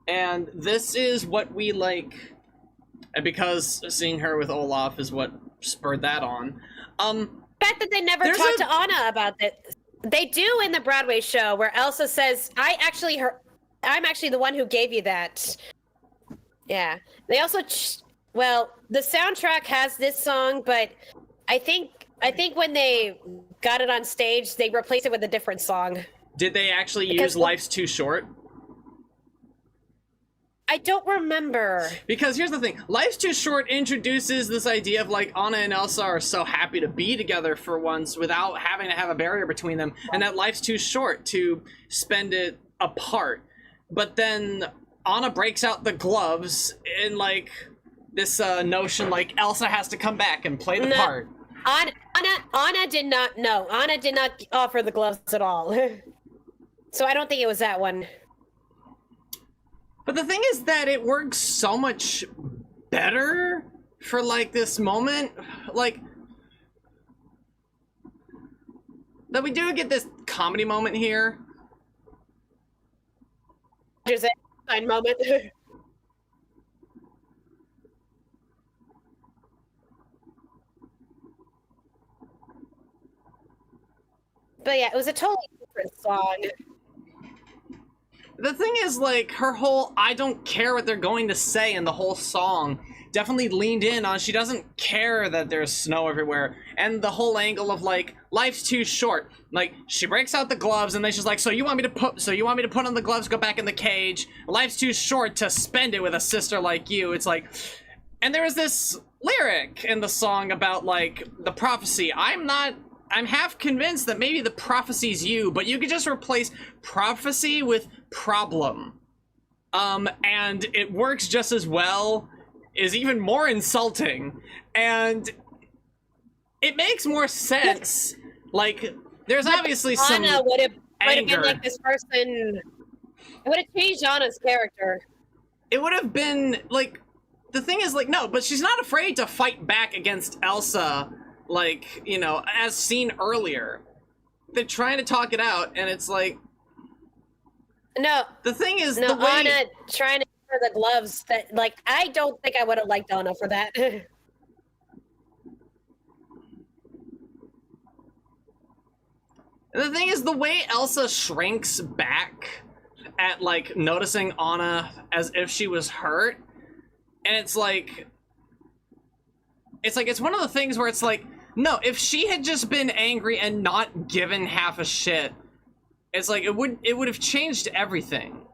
And this is what we like, and because seeing her with Olaf is what spurred that on. The fact that they never talked to Anna about this. They do in the Broadway show where Elsa says, I'm actually the one who gave you that. Yeah. They also, the soundtrack has this song, but I think when they got it on stage, they replaced it with a different song. Did they actually use Life's Too Short? I don't remember. Because here's the thing. Life's Too Short introduces this idea of like Anna and Elsa are so happy to be together for once without having to have a barrier between them, and that life's too short to spend it apart. But then Anna breaks out the gloves in like this notion like Elsa has to come back and play the part. Anna did not offer the gloves at all. So I don't think it was that one. But the thing is that it works so much better for like this moment, like that we do get this comedy moment here. There's a fine moment. But yeah, it was a totally different song. The thing is, like, her whole I don't care what they're going to say in the whole song definitely leaned in on she doesn't care that there's snow everywhere. And the whole angle of, like, life's too short. Like, she breaks out the gloves and then she's like, so you want me to put on the gloves, go back in the cage? Life's too short to spend it with a sister like you. It's like, and there was this lyric in the song about, like, the prophecy. I'm half convinced that maybe the prophecy's you, but you could just replace prophecy with problem. And it works just as well, is even more insulting, and it makes more sense. Like, there's obviously some Anna would have anger. been like this person. It would have changed Anna's character. It would have been, like, the thing is, like, no, but she's not afraid to fight back against Elsa, like, you know, as seen earlier. They're trying to talk it out, and it's like... No. The thing is, no, the way... Anna trying to wear the gloves, that, like, I don't think I would have liked Anna for that. The thing is, the way Elsa shrinks back at, like, noticing Anna as if she was hurt, and it's like, it's one of the things where it's like, no, if she had just been angry and not given half a shit, it's like, it would have changed everything.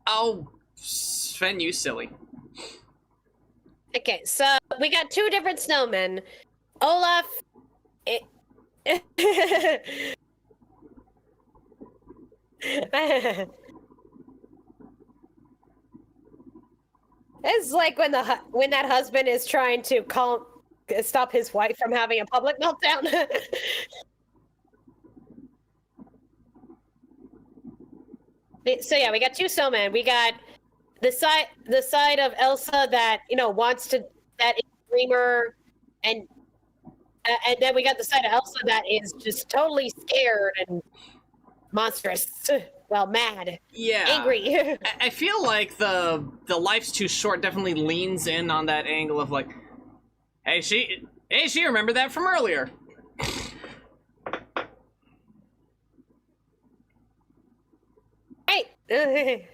Oh, Sven, you silly. Okay, so we got two different snowmen. Olaf... It's like when that husband is trying to stop his wife from having a public meltdown. So yeah, we got two snowmen. We got the side of Elsa that, you know, wants to, that is a dreamer, and then we got the side of Elsa that is just totally scared and monstrous. Well, mad. Yeah. Angry. I feel like the life's too short definitely leans in on that angle of, like, hey, she remembered that from earlier. Hey.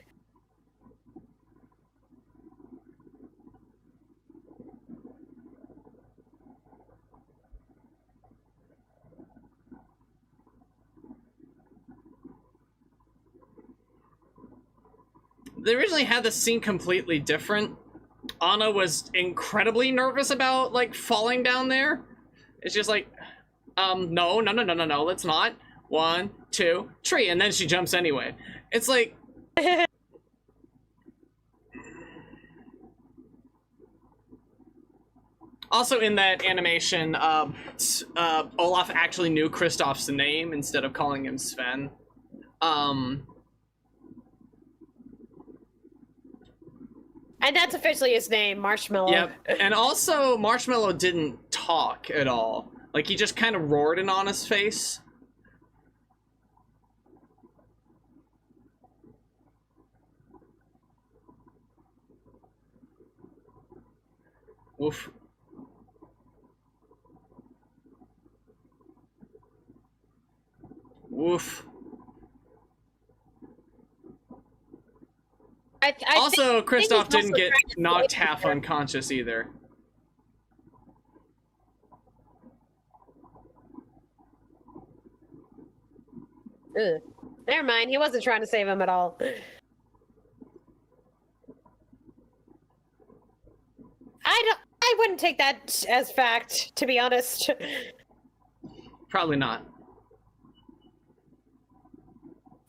They originally had the scene completely different. Anna was incredibly nervous about, like, falling down there. It's just like, no, let's not. 1, 2, 3, and then she jumps anyway. It's like... Also in that animation, Olaf actually knew Kristoff's name instead of calling him Sven. And that's officially his name, Marshmallow. Yep, and also Marshmallow didn't talk at all. Like, he just kind of roared in Anna's face. Oof. Woof. Also, Kristoff didn't get knocked half unconscious either. Ugh. Never mind, he wasn't trying to save him at all. I wouldn't take that as fact, to be honest. Probably not.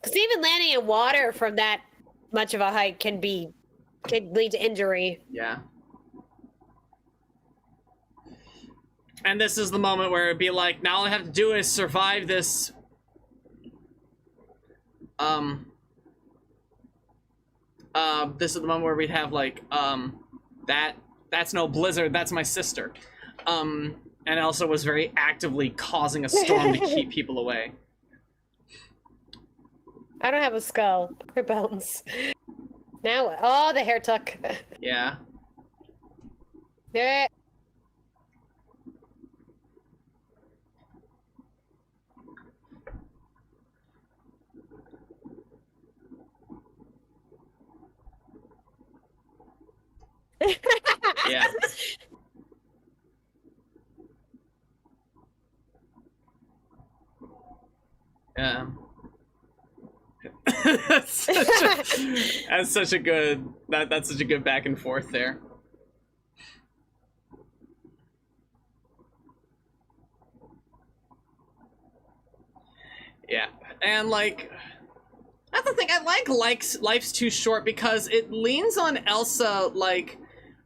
Because even landing in water from that much of a height can lead to injury. Yeah. And this is the moment where it'd be like, now all I have to do is survive this. This is the moment where we'd have, like, that's no blizzard, that's my sister. And Elsa was very actively causing a storm to keep people away. I don't have a skull or bones. Now, oh, the hair tuck. Yeah. There. Yeah. Yeah. That's such a good that's such a good back and forth there. Yeah. And like that's the thing, I like Life's Too Short because it leans on Elsa like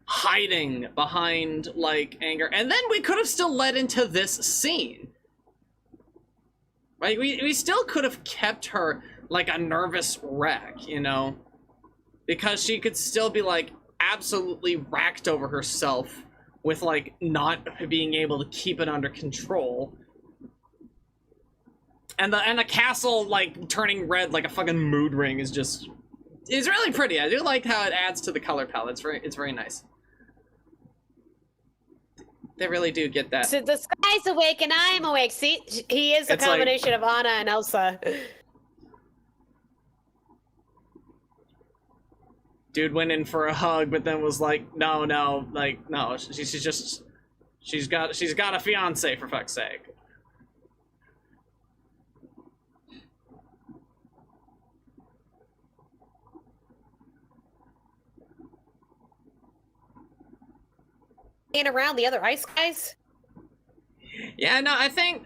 hiding behind like anger, and then we could have still led into this scene. Right? We still could have kept her like a nervous wreck, you know? Because she could still be like absolutely racked over herself with like not being able to keep it under control. And the castle like turning red like a fucking mood ring is just it's really pretty. I do like how it adds to the color palette. It's very nice. They really do get that. So the sky's awake and I'm awake. See, he is a It's like- combination of Anna and Elsa. Dude went in for a hug, but then was like, no, like, no. She's got a fiance, for fuck's sake. And around the other ice guys. Yeah, no, I think.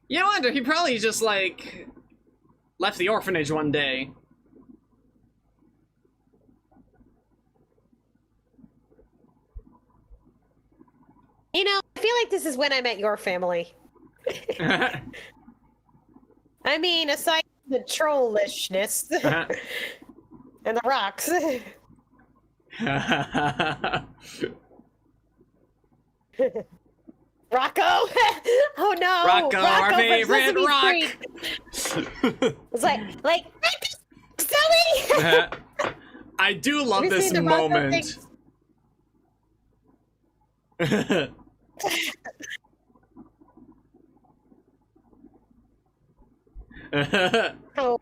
You know what? He probably just like left the orphanage one day. You know, I feel like this is when I met your family. I mean, aside from the trollishness and the rocks. Rocco! Oh no! Rocco, our from favorite Sesame rock. Street. It's like Zoe! I do love Have you this seen the Rocco moment. Oh,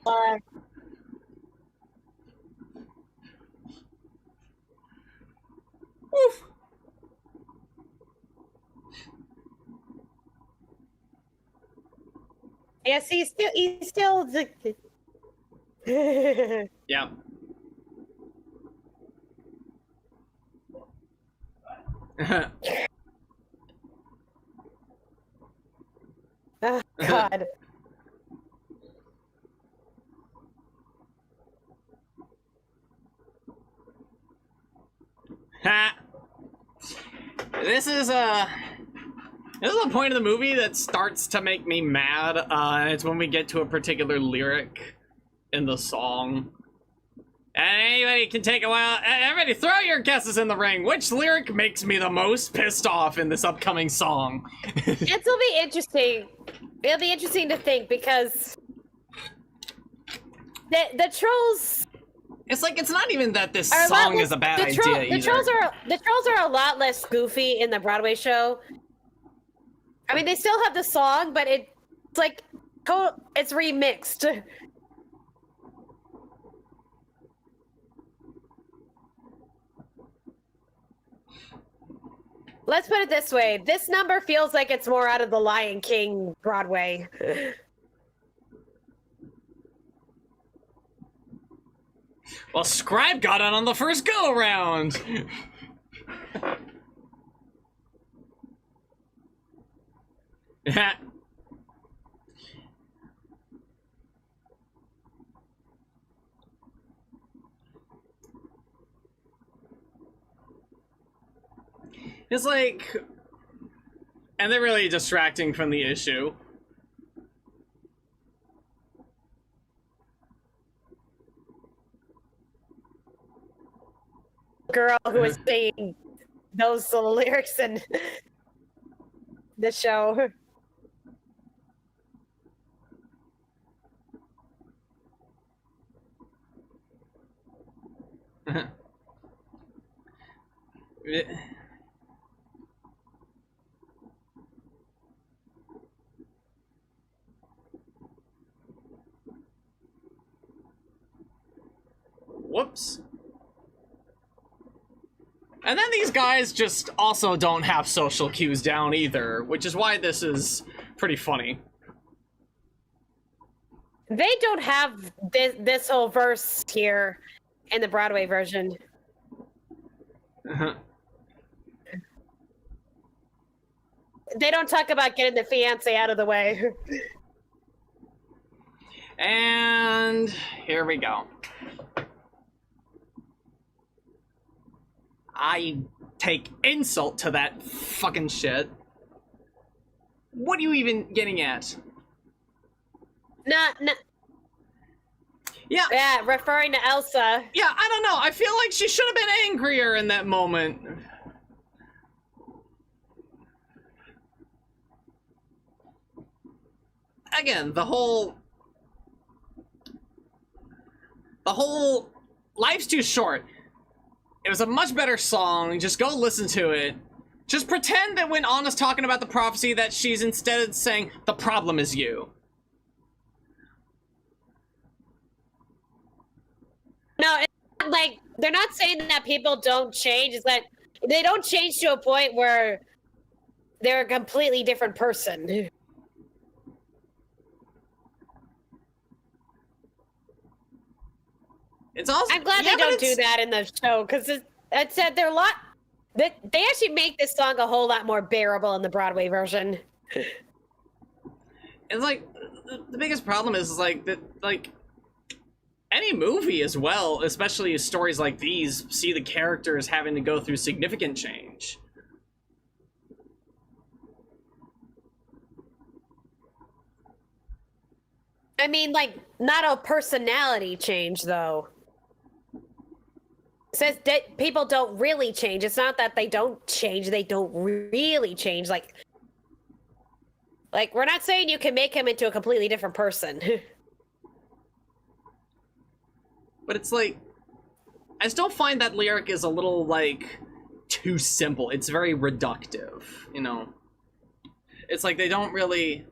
Woof. yes, he's still the. Yeah. Oh God. Ha. This is a point of the movie that starts to make me mad. It's when we get to a particular lyric in the song. And anybody can take a while. Everybody, throw your guesses in the ring. Which lyric makes me the most pissed off in this upcoming song? It'll be interesting. It'll be interesting to think because the trolls. It's like it's not even that this Are a lot song less- is a bad the idea the either. trolls are a lot less goofy in the Broadway show. I mean, they still have the song, but it's like it's remixed. Let's put it this way: this number feels like it's more out of the Lion King Broadway. Well, Scribe got it on the first go around. It's like, and they're really distracting from the issue. Girl who was saying those lyrics in the show. Whoops. And then these guys just also don't have social cues down either, which is why this is pretty funny. They don't have this whole verse here in the Broadway version. They don't talk about getting the fiance out of the way. And here we go. I take insult to that fucking shit. What are you even getting at? Nah. Yeah, referring to Elsa. Yeah, I don't know. I feel like she should have been angrier in that moment. Again, the whole life's too short. It was a much better song. Just go listen to it. Just pretend that when Anna's talking about the prophecy that she's instead saying, the problem is you. No, it's not like, they're not saying that people don't change. It's that they don't change to a point where they're a completely different person. It's also, I'm glad they don't do that in the show, because it said they're a lot. They actually make this song a whole lot more bearable in the Broadway version. It's like the biggest problem is like that, like any movie as well, especially stories like these, see the characters having to go through significant change. I mean, like, not a personality change, though. It says that people don't really change. It's not that they don't change, they don't really change. Like we're not saying you can make him into a completely different person. But it's like, I still find that lyric is a little, like, too simple. It's very reductive, you know? It's like they don't really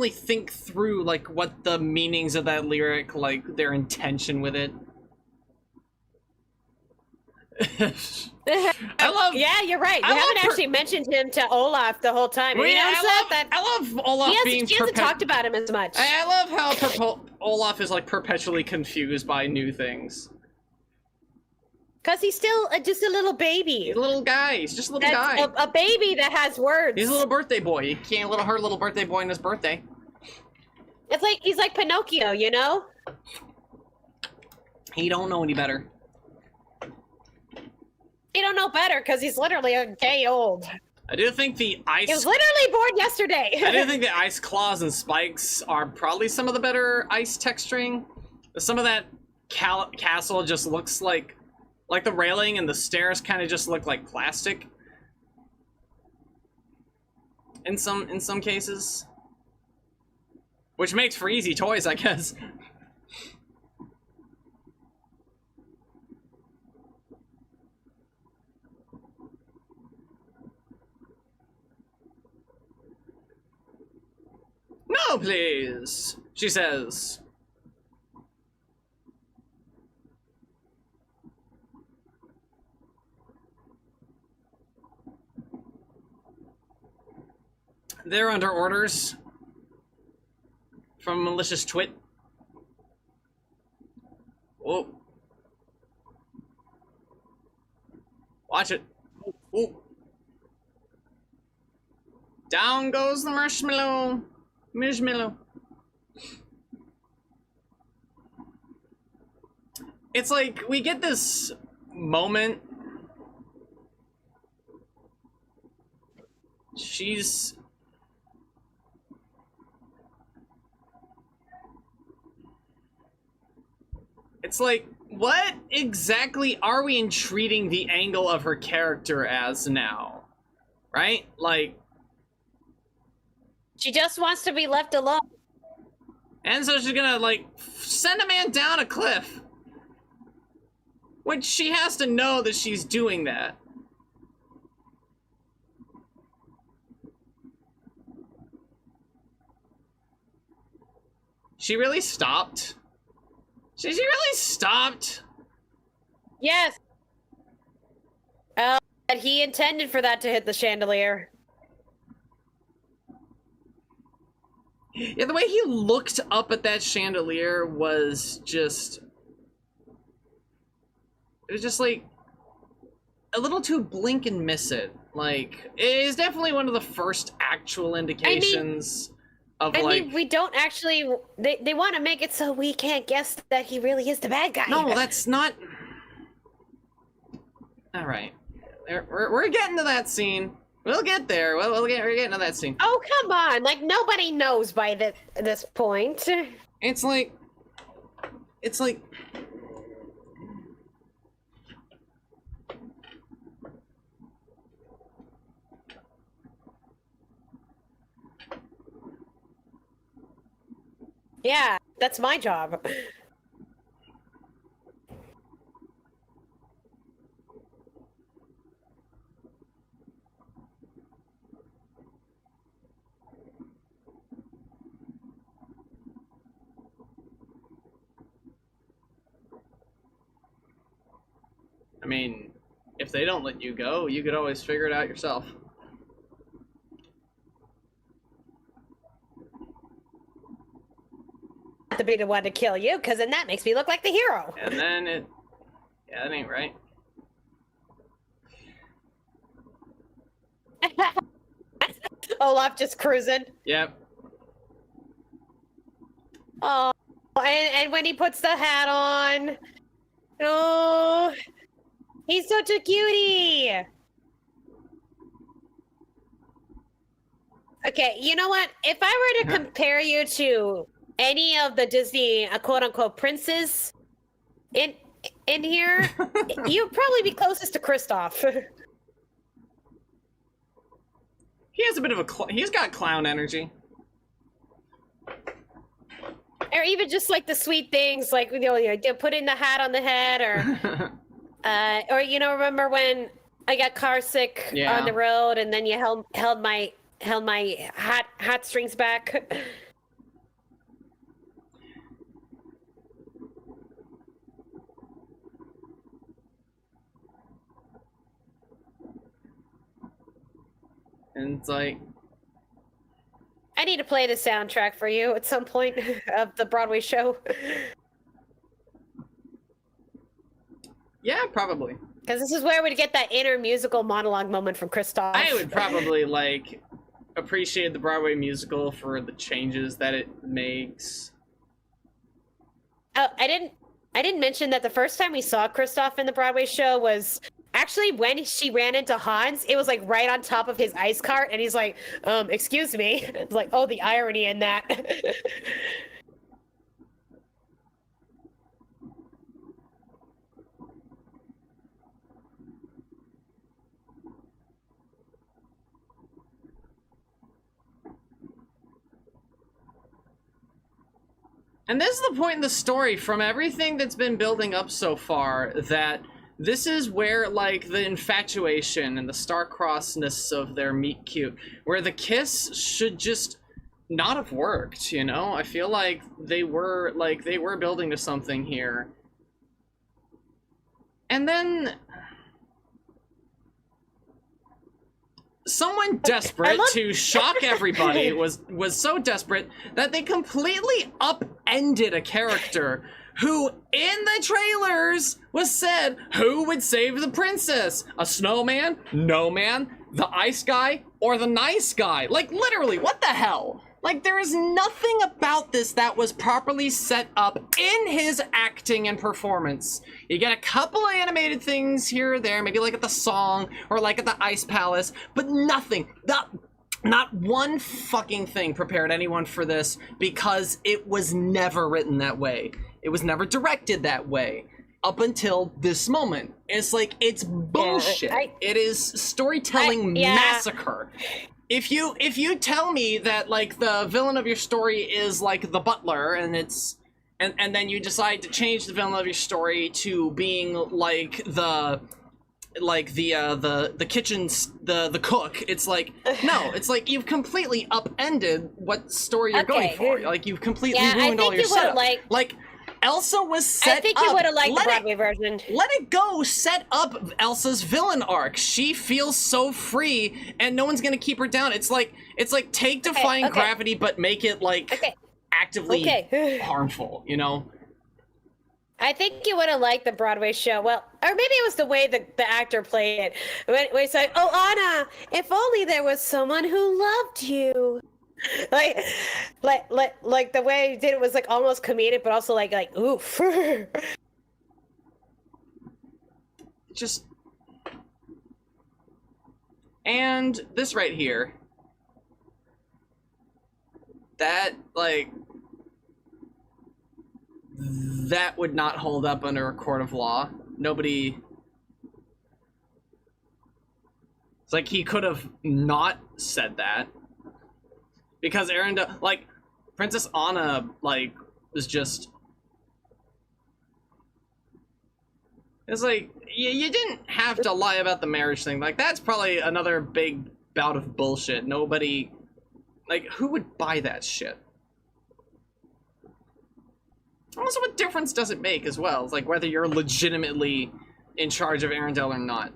think through, like, what the meanings of that lyric, like, their intention with it. Yeah, you're right. You haven't actually mentioned him to Olaf the whole time. Well, yeah, I love Olaf being he hasn't talked about him as much. I love how Olaf is like perpetually confused by new things. Because he's still just a little baby. He's a little guy. He's just a little guy. A baby that has words. He's a little birthday boy. He can't hurt a little birthday boy on his birthday. It's like he's like Pinocchio, you know? He don't know any better. He don't know better because he's literally a day old. I do think the ice... He was literally born yesterday. I do think the ice claws and spikes are probably some of the better ice texturing. Some of that castle just looks like the railing and the stairs kind of just look like plastic. In some cases. Which makes for easy toys, I guess. No, please, she says. They're under orders from a malicious twit. Whoa. Watch it. Ooh. Down goes the marshmallow. Marshmallow. It's like we get this moment. It's like, what exactly are we entreating the angle of her character as now? Right? Like, she just wants to be left alone. And so she's gonna, like, send a man down a cliff. Which she has to know that she's doing that. She really stopped? She really stopped? Yes. But he intended for that to hit the chandelier. Yeah, the way he looked up at that chandelier was just... It was just like... a little too blink and miss it. Like, it is definitely one of the first actual indications of I like... mean, we don't actually... They want to make it so we can't guess that he really is the bad guy. No, that's not... Alright. We're getting to that scene. We'll get there. We're getting to that scene. Oh, come on. Like, nobody knows by this point. It's like... Yeah, that's my job. I mean, if they don't let you go, you could always figure it out yourself. To be the one to kill you, because then that makes me look like the hero. And then it... Yeah, that ain't right. Olaf just cruising. Yep. Oh, and when he puts the hat on. Oh, he's such a cutie. Okay, you know what? If I were to compare you to any of the Disney quote-unquote princes in here, you'd probably be closest to Kristoff. He has a bit of a... he's got clown energy. Or even just like the sweet things, like, you know, putting the hat on the head, or you know, remember when I got car sick on the road, and then you held my hat strings back. And it's like... I need to play the soundtrack for you at some point of the Broadway show. Yeah, probably. Because this is where we get that inner musical monologue moment from Kristoff. I would probably, like, appreciate the Broadway musical for the changes that it makes. Oh, I didn't mention that the first time we saw Kristoff in the Broadway show was actually when she ran into Hans. It was like right on top of his ice cart, and he's like, excuse me. It's like, oh, the irony in that. And this is the point in the story, from everything that's been building up so far, that this is where, like, the infatuation and the star-crossedness of their meet cute, where the kiss should just not have worked, you know? I feel like they were building to something here. And then someone desperate to shock everybody was so desperate that they completely upended a character who, in the trailers, was said, who would save the princess? A snowman? No man? The ice guy? Or the nice guy? Like, literally, what the hell? Like, there is nothing about this that was properly set up in his acting and performance. You get a couple of animated things here or there, maybe like at the song, or like at the Ice Palace, but nothing. Not one fucking thing prepared anyone for this, because it was never written that way. It was never directed that way up until this moment. It's like, it's bullshit. It is storytelling massacre. If you tell me that, like, the villain of your story is like the butler, and and then you decide to change the villain of your story to being like the kitchen's the cook. It's like, no, it's like you've completely upended what story you're going for. Like you've completely ruined all your setup. Like Elsa was set up. I think you would have liked the Broadway version. Let it go. Set up Elsa's villain arc. She feels so free, and no one's gonna keep her down. It's like take Defying Gravity, but make it like actively harmful. You know. I think you would have liked the Broadway show. Well, or maybe it was the way the actor played it. When he's like, "Oh, Anna, if only there was someone who loved you." Like the way he did it was like almost comedic, but also like oof. Just and this right here, that that would not hold up under a court of law. Nobody. It's like he could have not said that. Because Arendelle, like, Princess Anna, like, was just... It's like, you didn't have to lie about the marriage thing. Like, that's probably another big bout of bullshit. Nobody... Like, who would buy that shit? Also, what difference does it make as well? It's like, whether you're legitimately in charge of Arendelle or not.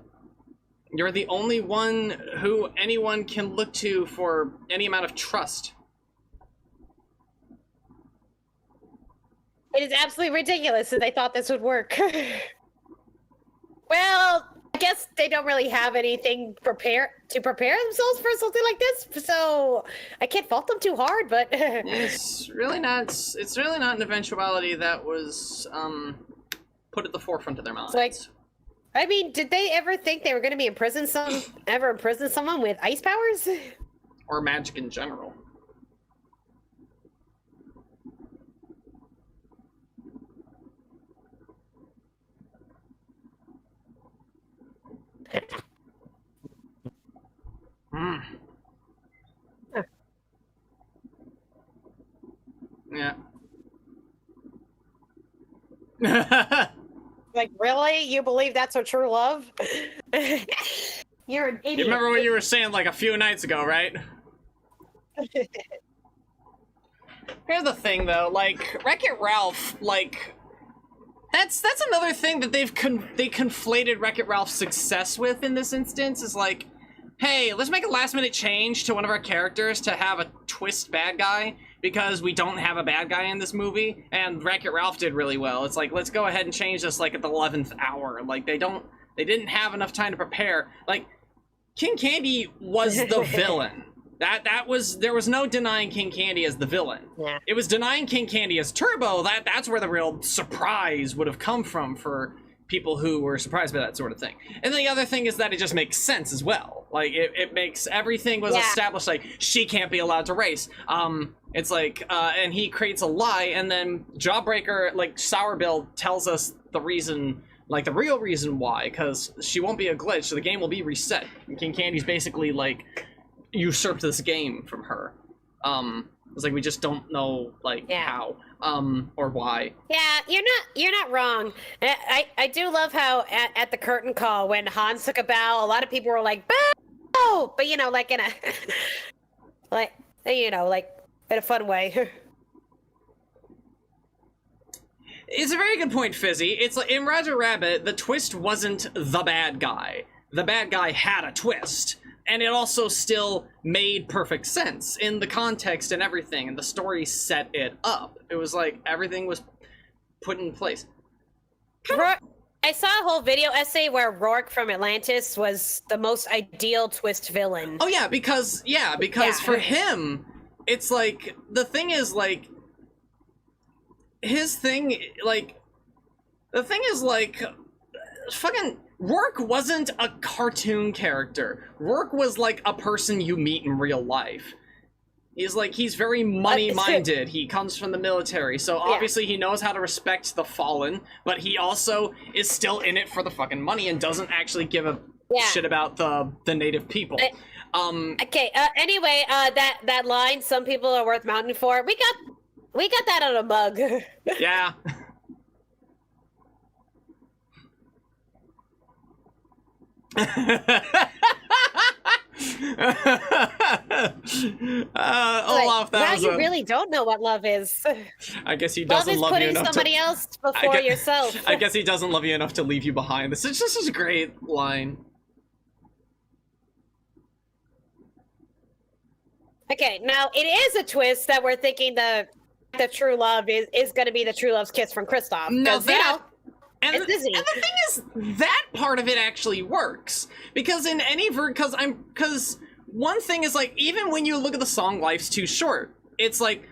You're the only one who anyone can look to for any amount of trust. It is absolutely ridiculous that they thought this would work. Well, I guess they don't really have anything to prepare themselves for something like this, so I can't fault them too hard, but... It's really not an eventuality that was put at the forefront of their minds. Like, I mean, did they ever think they were going to be imprison someone with ice powers? Or magic in general. Yeah. Like, really? You believe that's a true love? You're an idiot. You remember what you were saying like a few nights ago, right? Here's the thing, though. Like, Wreck-It Ralph, like... That's another thing that they conflated Wreck-It Ralph's success with in this instance, is like, hey, let's make a last-minute change to one of our characters to have a twist bad guy, because we don't have a bad guy in this movie, and Wreck-It Ralph did really well. It's like, let's go ahead and change this, like, at the 11th hour. Like, they didn't have enough time to prepare. Like, King Candy was the villain. There was no denying King Candy as the villain. Yeah. It was denying King Candy as Turbo. That's where the real surprise would have come from for people who were surprised by that sort of thing. And then the other thing is that it just makes sense as well. Like, it makes everything was established, like, she can't be allowed to race. It's like, and he creates a lie, and then Jawbreaker, like, Sourbill tells us the reason, like, the real reason why, because she won't be a glitch, so the game will be reset. And King Candy's basically, like, usurped this game from her. It's like, we just don't know, like, how, or why. Yeah, you're not wrong. I do love how at the curtain call, when Hans took a bow, a lot of people were like, bow! But, you know, like, in a, like, you know, like, in a fun way. It's a very good point, Fizzy. It's like, in Roger Rabbit, the twist wasn't the bad guy. The bad guy had a twist. And it also still made perfect sense in the context and everything, and the story set it up. It was like everything was put in place. I saw a whole video essay where Rourke from Atlantis was the most ideal twist villain. Oh yeah, because for him, it's like, the thing is, like, his thing, like, the thing is, like, fucking... Rourke wasn't a cartoon character. Rourke was like a person you meet in real life. He's very money-minded. He comes from the military, so obviously he knows how to respect the fallen, but he also is still in it for the fucking money and doesn't actually give a shit about the native people. Okay, anyway, that line, some people are worth mounting for, We got that on a mug. Yeah. Olaf, that now was you really don't know what love is. I guess he Love doesn't is love you putting enough somebody to... else before yourself. I guess he doesn't love you enough to leave you behind. This is just a great line. Okay, now it is a twist that we're thinking the true love is going to be the true love's kiss from Kristoff. Now Because, you know, and it's Disney. And the thing is, that part of it actually works because in any because one thing is like even when you look at the song "Life's Too Short," it's like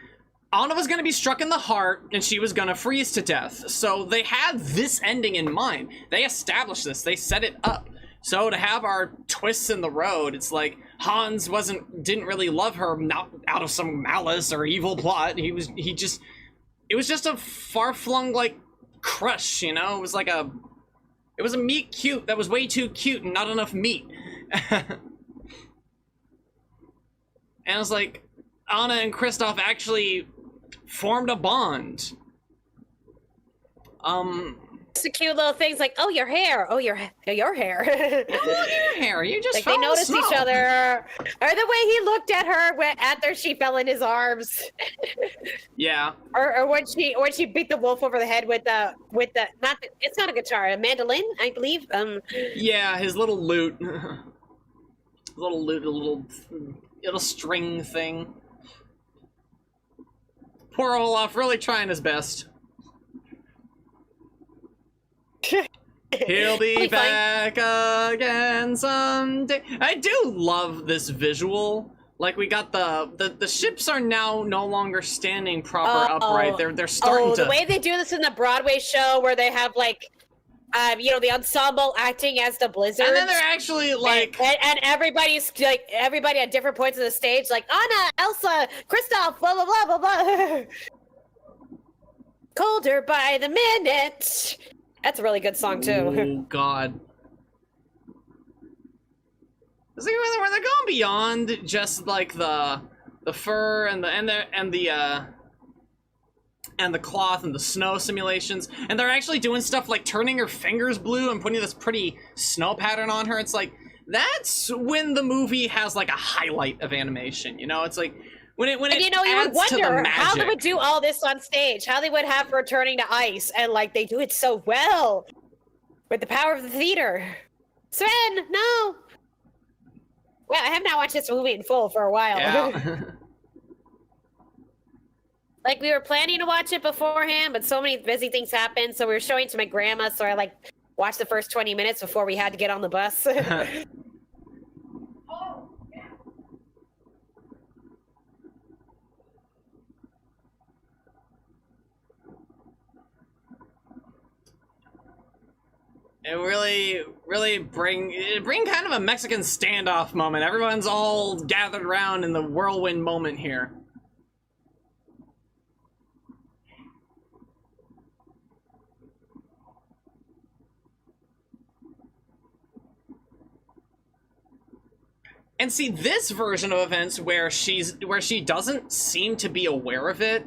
Anna was gonna be struck in the heart and she was gonna freeze to death. So they had this ending in mind. They established this. They set it up. So to have our twists in the road, it's like Hans didn't really love her, not out of some malice or evil plot. It was just a far-flung like crush, you know? It was a meat cute that was way too cute and not enough meat. And it was like Anna and Kristoff actually formed a bond. It's the cute little things like, oh, your hair. Oh, your hair. Oh, your hair. You just like they noticed each other. Or the way he looked at her after she fell in his arms. Yeah. Or when she beat the wolf over the head with the it's not a guitar, a mandolin, I believe. Yeah, his little lute. A little string thing. Poor Olaf, really trying his best. He'll be back again someday. I do love this visual. Like we got the ships are now no longer standing proper upright. They're starting to. The way they do this in the Broadway show, where they have like, the ensemble acting as the blizzards, and then they're actually like, and everybody's like everybody at different points of the stage, like Anna, Elsa, Kristoff, blah blah blah blah blah. Colder by the minute. That's a really good song too. Oh God. It's like where they're going beyond just like the fur and the cloth and the snow simulations, and they're actually doing stuff like turning her fingers blue and putting this pretty snow pattern on her. It's like that's when the movie has like a highlight of animation. You know, it's like when it you would wonder how they would do all this on stage, how they would have her turning to ice, and like they do it so well with the power of the theater. Sven, no. Well, I have not watched this movie in full for a while. Yeah. Like we were planning to watch it beforehand, but so many busy things happened. So we were showing it to my grandma, so I like watched the first 20 minutes before we had to get on the bus. It really bring kind of a Mexican standoff moment. Everyone's all gathered around in the whirlwind moment here. And see, this version of events where she doesn't seem to be aware of it.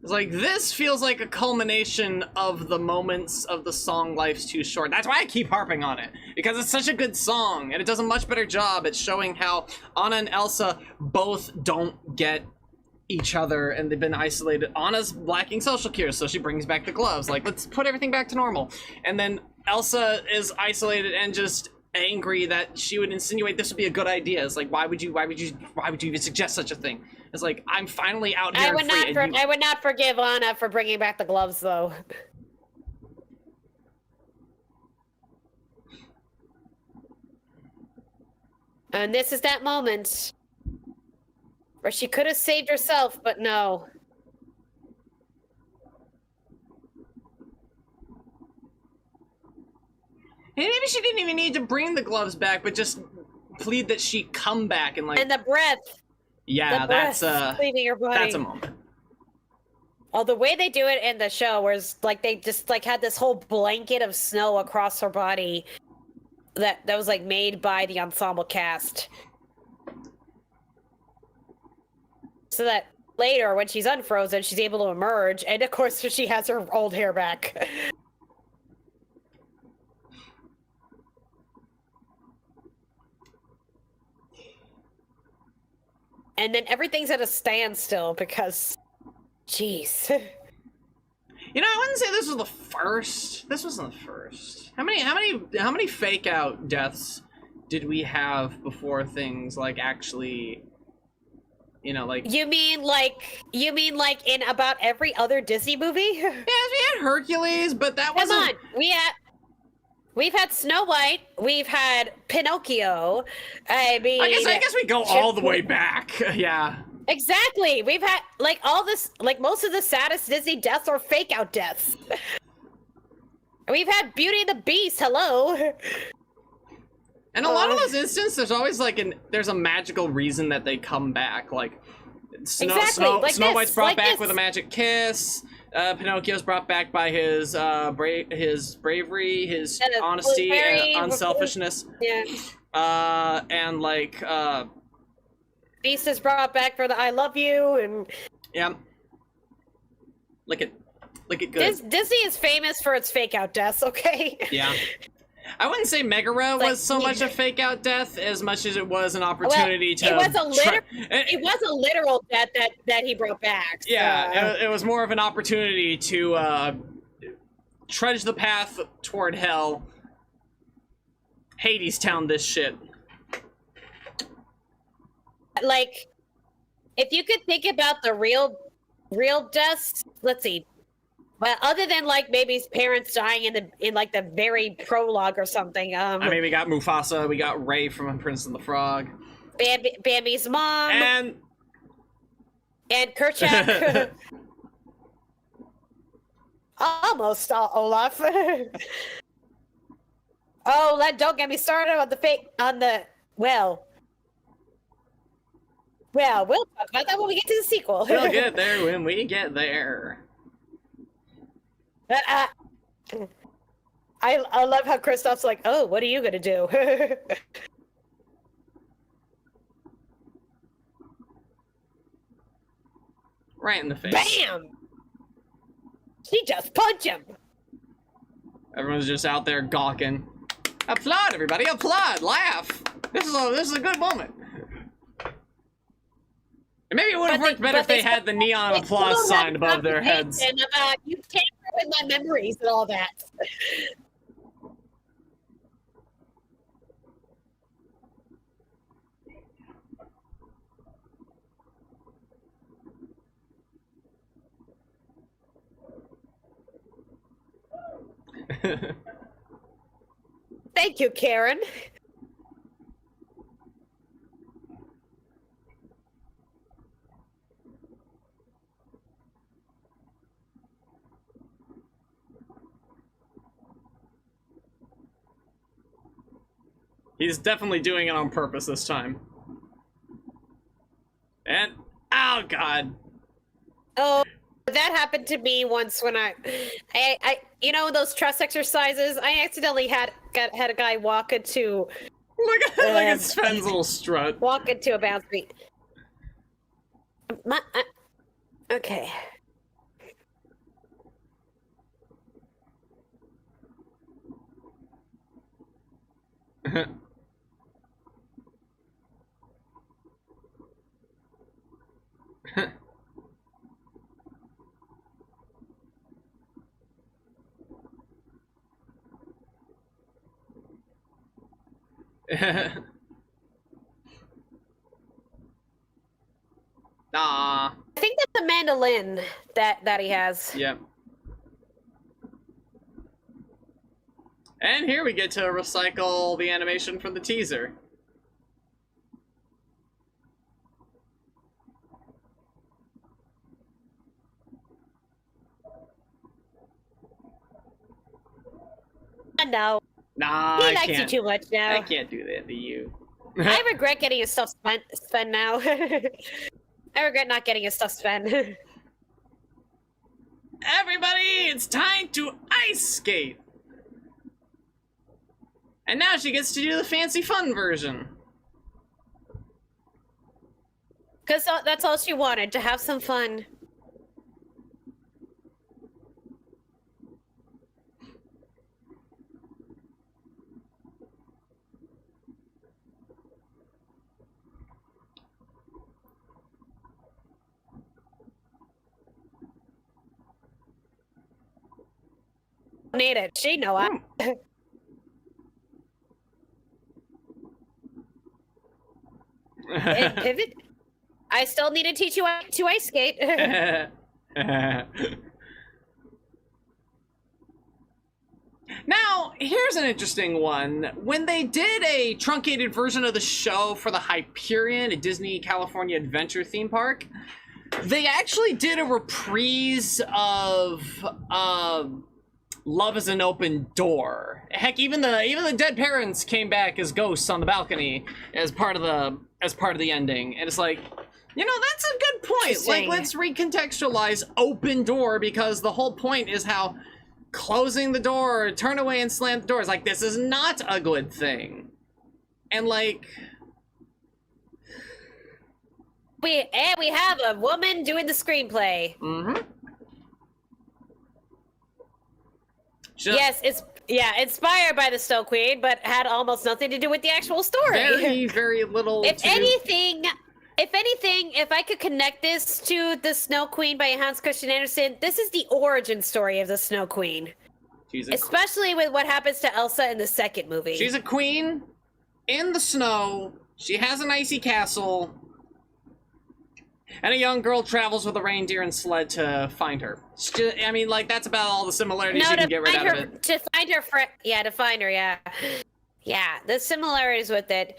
It's like, this feels like a culmination of the moments of the song Life's Too Short. That's why I keep harping on it, because it's such a good song, and it does a much better job at showing how Anna and Elsa both don't get each other, and they've been isolated. Anna's lacking social cues, so she brings back the gloves. Like, let's put everything back to normal. And then Elsa is isolated and just angry that she would insinuate this would be a good idea. It's like, why would you even suggest such a thing? It's like, I'm finally out here. I would not forgive Anna for bringing back the gloves, though. And this is that moment where she could have saved herself, but no. And maybe she didn't even need to bring the gloves back, but just plead that she come back and like. And the breath. Yeah, the breath leaving her body. That's a moment. Oh, the way they do it in the show was like they just like had this whole blanket of snow across her body that was like made by the ensemble cast. So that later when she's unfrozen, she's able to emerge, and of course she has her old hair back. And then everything's at a standstill because jeez. You know, I wouldn't say this was the first. This wasn't the first. How many fake out deaths did we have before things like actually, you know, like You mean like in about every other Disney movie? yeah, we had Hercules, but that Come wasn't. on, we've had Snow White, we've had Pinocchio. I mean, I guess we go all the way back. Yeah. Exactly. We've had like all this, like most of the saddest Disney deaths are fake out deaths. We've had Beauty and the Beast. Hello. And a lot of those instances, there's always like there's a magical reason that they come back. Like Snow White's brought back with a magic kiss. Pinocchio's brought back by his bravery, his honesty, and unselfishness. Yeah. And like Beast is brought back for the "I love you" and yeah. Look at good. Disney is famous for its fake out deaths. Okay. Yeah. I wouldn't say Megara was so much a fake out death as much as it was an opportunity to. It was a literal death that he brought back. So. Yeah, it was more of an opportunity to trudge the path toward hell. Hades Town, this shit. Like, if you could think about the real deaths, let's see. Well, other than like maybe his parents dying in like the very prologue or something. I mean, we got Mufasa, we got Ray from Prince and the Frog, Bambi's mom, and Kerchak. Almost Olaf. Oh, don't get me started on the well. Well, we'll talk about that when we get to the sequel. We'll get there when we get there. I love how Kristoff's like, oh, what are you gonna do? Right in the face. Bam! She just punched him. Everyone's just out there gawking. Applaud, everybody! Applaud! Laugh! This is a good moment. And maybe it would have worked better if they had the neon applause sign above their heads. And you tamper with my memories and all that. Thank you, Karen. He's definitely doing it on purpose this time. And oh god. Oh, that happened to me once when I you know those trust exercises. I accidentally had a guy walk into. Look at Sven's little strut. Walk into a bounce beat. Okay. Nah. I think that's a mandolin that he has. Yep. And here we get to recycle the animation from the teaser. No. Nah, He I likes can't. you too much now. I can't do that to you. I regret getting his stuff spent now. I regret not getting his stuff spent. Everybody, it's time to ice skate. And now she gets to do the fancy fun version. Because that's all she wanted, to have some fun. Need it. She know I. Pivot. I still need to teach you to ice skate. Now, here's an interesting one. When they did a truncated version of the show for the Hyperion, a Disney California Adventure theme park, they actually did a reprise of Love is an Open Door. Heck, even the dead parents came back as ghosts on the balcony as part of the ending. And it's like, you know, that's a good point. Like, let's recontextualize Open Door, because the whole point is how closing the door, turn away and slam the door is like, this is not a good thing. And like, we have a woman doing the screenplay. Mm-hmm. Yes, it's inspired by the Snow Queen, but had almost nothing to do with the actual story. Very, very little. If anything, if I could connect this to the Snow Queen by Hans Christian Andersen, this is the origin story of the Snow Queen. Especially with what happens to Elsa in the second movie. She's a queen in the snow. She has an icy castle. And a young girl travels with a reindeer and sled to find her. I mean, like, that's about all the similiarities you can get right out of it. To find her, yeah. Yeah, the similarities with it.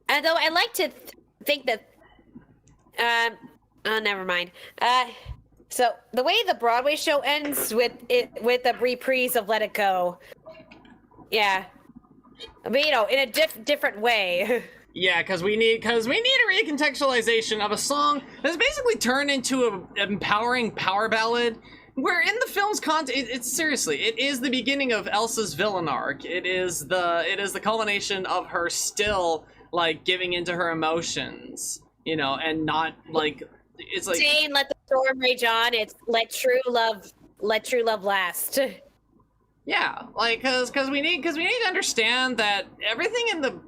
Although I like to think that... oh, never mind. So, the way the Broadway show ends with a reprise of Let It Go. Yeah. I mean, you know, in a different way. Yeah, because we need a recontextualization of a song that's basically turned into an empowering power ballad, where in the film's content, it's seriously, it is the beginning of Elsa's villain arc. It is the culmination of her still, like, giving into her emotions, you know, and not, like, it's like... Saying let the storm rage on, it's let true love last. Yeah, like, because we need to understand that everything in the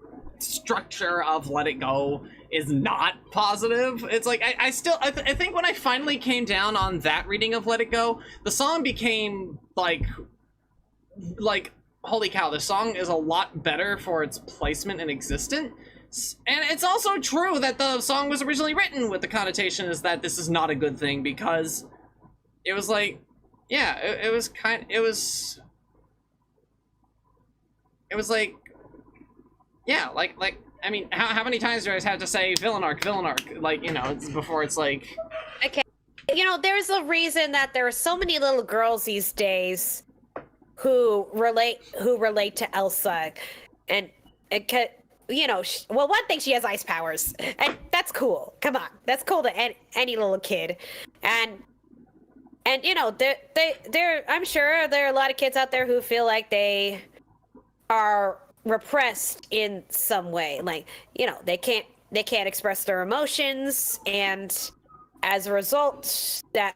structure of Let It Go is not positive. It's like, I think when I finally came down on that reading of Let It Go, the song became like holy cow, the song is a lot better for its placement in existence. And it's also true that the song was originally written with the connotation is that this is not a good thing, because it was like, yeah, it was like, yeah, like, I mean, how many times do I have to say villain arc, like, you know, before it's like... Okay, you know, there's a reason that there are so many little girls these days who relate to Elsa, and it can, you know, well, one thing, she has ice powers, and that's cool. Come on, that's cool to any little kid, and you know, I'm sure there are a lot of kids out there who feel like they are repressed in some way, like, you know, they can't express their emotions, and as a result, that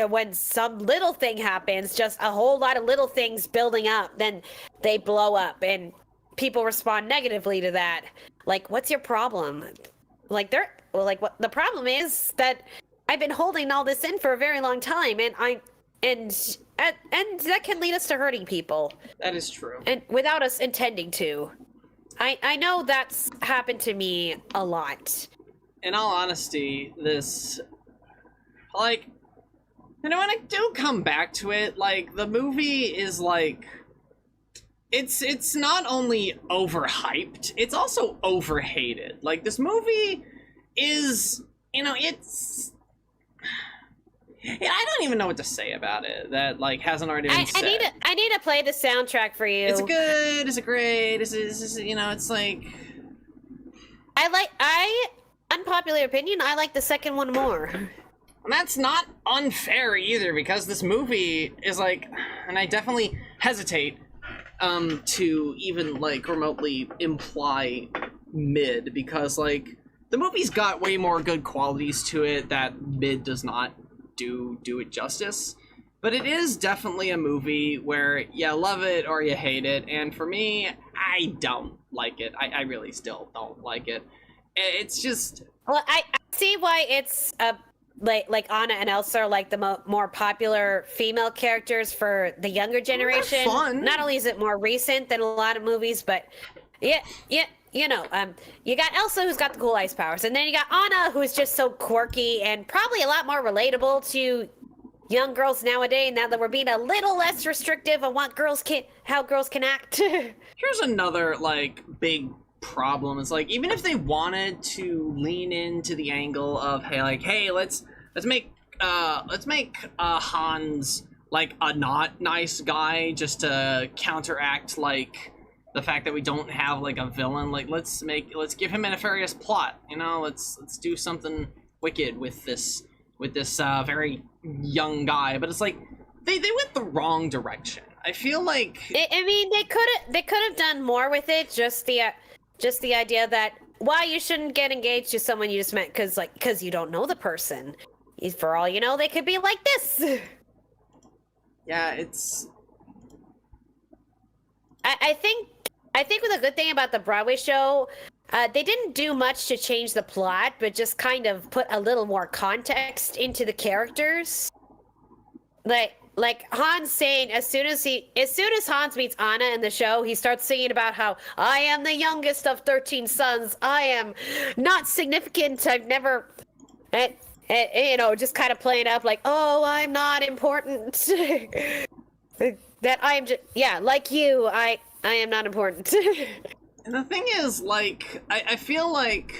when some little thing happens, just a whole lot of little things building up, then they blow up and people respond negatively to that. Like, what's your problem? Like, what the problem is that I've been holding all this in for a very long time, and that can lead us to hurting people. That is true. And without us intending to. I know that's happened to me a lot. In all honesty, this, like, you know, when I do come back to it, like, the movie is, like, it's not only overhyped, it's also overhated. Like, this movie is, you know, it's... Yeah, I don't even know what to say about it that, like, hasn't already been said. I need to play the soundtrack for you. Is it good? Is it great? Is it, you know, it's like... Unpopular opinion, I like the second one more. And that's not unfair either, because this movie is like, and I definitely hesitate to even like remotely imply mid, because like the movie's got way more good qualities to it that mid does not do it justice. But it is definitely a movie where you love it or you hate it, and for me, I don't like it. I really still don't like it. It's just... Well, I see why it's like Anna and Elsa are like the more popular female characters for the younger generation. They're fun. Not only is it more recent than a lot of movies, but yeah, you know, you got Elsa who's got the cool ice powers, and then you got Anna who's just so quirky and probably a lot more relatable to young girls nowadays. Now that we're being a little less restrictive on how girls can act. Here's another like big problem. Is like, even if they wanted to lean into the angle of hey, let's make Hans like a not nice guy just to counteract like the fact that we don't have like a villain. Like let's give him a nefarious plot. You know, let's do something wicked with this very young guy. But it's like they went the wrong direction. I feel like I mean they could have done more with it. Just the idea that you shouldn't get engaged to someone you just met because you don't know the person. For all you know, they could be like this. Yeah, it's... I think the good thing about the Broadway show, they didn't do much to change the plot, but just kind of put a little more context into the characters. Like Hans saying, as soon as Hans meets Anna in the show, he starts singing about how I am the youngest of 13 sons. I am not significant. I've never, you know, just kind of playing up like, oh, I'm not important. That I'm just, yeah, like you, I am not important. And the thing is, like, I feel like...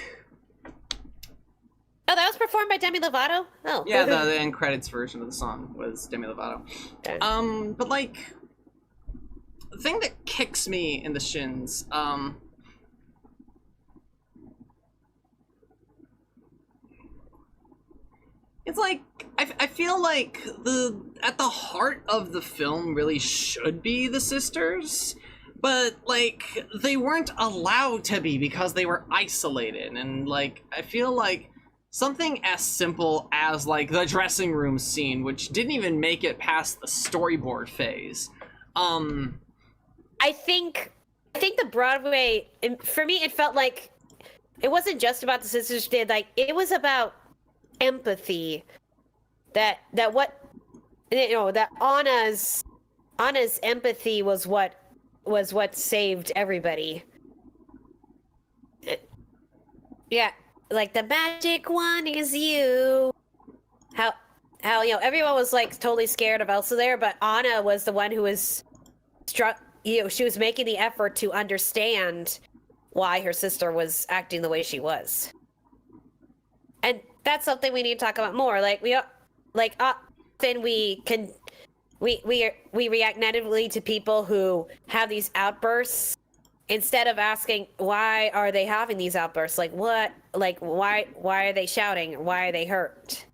Oh, that was performed by Demi Lovato? Oh. Yeah, the end credits version of the song was Demi Lovato. Okay. But like, the thing that kicks me in the shins, it's like, I feel like at the heart of the film really should be the sisters, but like, they weren't allowed to be because they were isolated, and like, I feel like something as simple as like the dressing room scene, which didn't even make it past the storyboard phase. I think the Broadway, for me, it felt like it wasn't just about the sisters did, like it was about empathy. That what, you know, that Anna's empathy was what saved everybody. Yeah. Like, the magic one is you. How you know, everyone was like totally scared of Elsa there, but Anna was the one who was you know, she was making the effort to understand why her sister was acting the way she was. And that's something we need to talk about more. Like often we react negatively to people who have these outbursts, instead of asking why are they having these outbursts, like what, like why are they shouting, why are they hurt?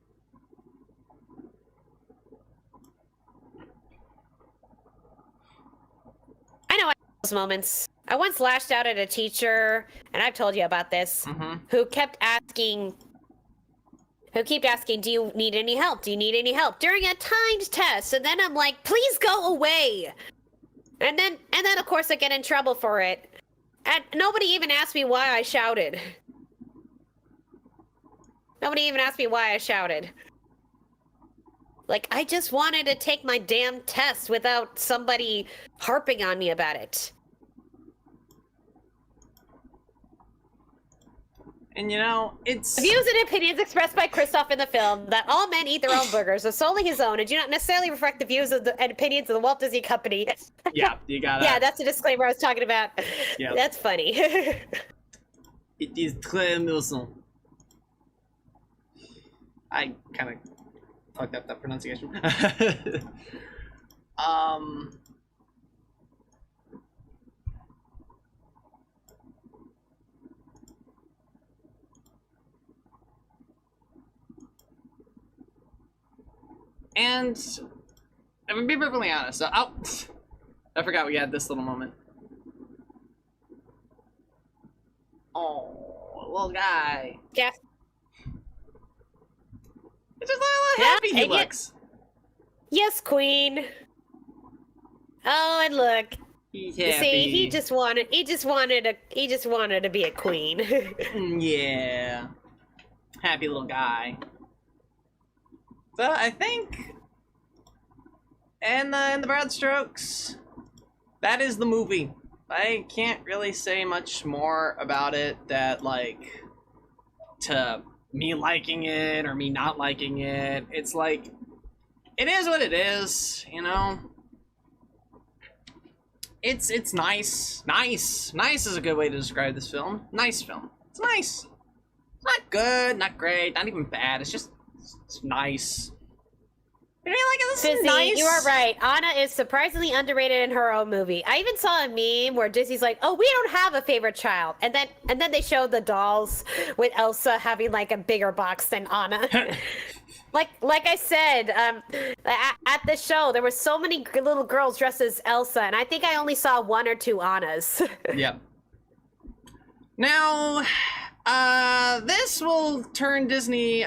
I know I have those moments. I once lashed out at a teacher, and I've told you about this, who kept asking, do you need any help? Do you need any help? During a timed test. And then I'm like, please go away. And then of course I get in trouble for it. And nobody even asked me why I shouted. Nobody even asked me why I shouted. Like, I just wanted to take my damn test without somebody harping on me about it. And you know, it's... Views and opinions expressed by Kristoff in the film that all men eat their own burgers are solely his own and do not necessarily reflect the views and opinions of the Walt Disney Company. Yeah, you gotta... Yeah, that's a disclaimer I was talking about. Yep. That's funny. It is très amusant. I kind of fucked up that pronunciation. And I'm gonna be perfectly honest. Oh, I forgot we had this little moment. Oh, little guy. Yeah. It's just a little happy he looks. Yes, Queen. Oh, and look. He's You happy. see, he just wanted to be a queen. Yeah. Happy little guy. So I think in the broad strokes, that is the movie. I can't really say much more about it that, like, to me liking it or me not liking it. It's like, it is what it is, you know? It's nice. Nice is a good way to describe this film. Nice film. It's nice. It's not good, not great, not even bad. It's just, it's nice. You mean, like, this is Disney, nice? you are right. Anna is surprisingly underrated in her own movie. I even saw a meme where Disney's like, "Oh, we don't have a favorite child," and then they showed the dolls with Elsa having like a bigger box than Anna. like I said, at the show there were so many little girls dressed as Elsa, and I think I only saw 1 or 2 Annas. Yep. Now, this will turn Disney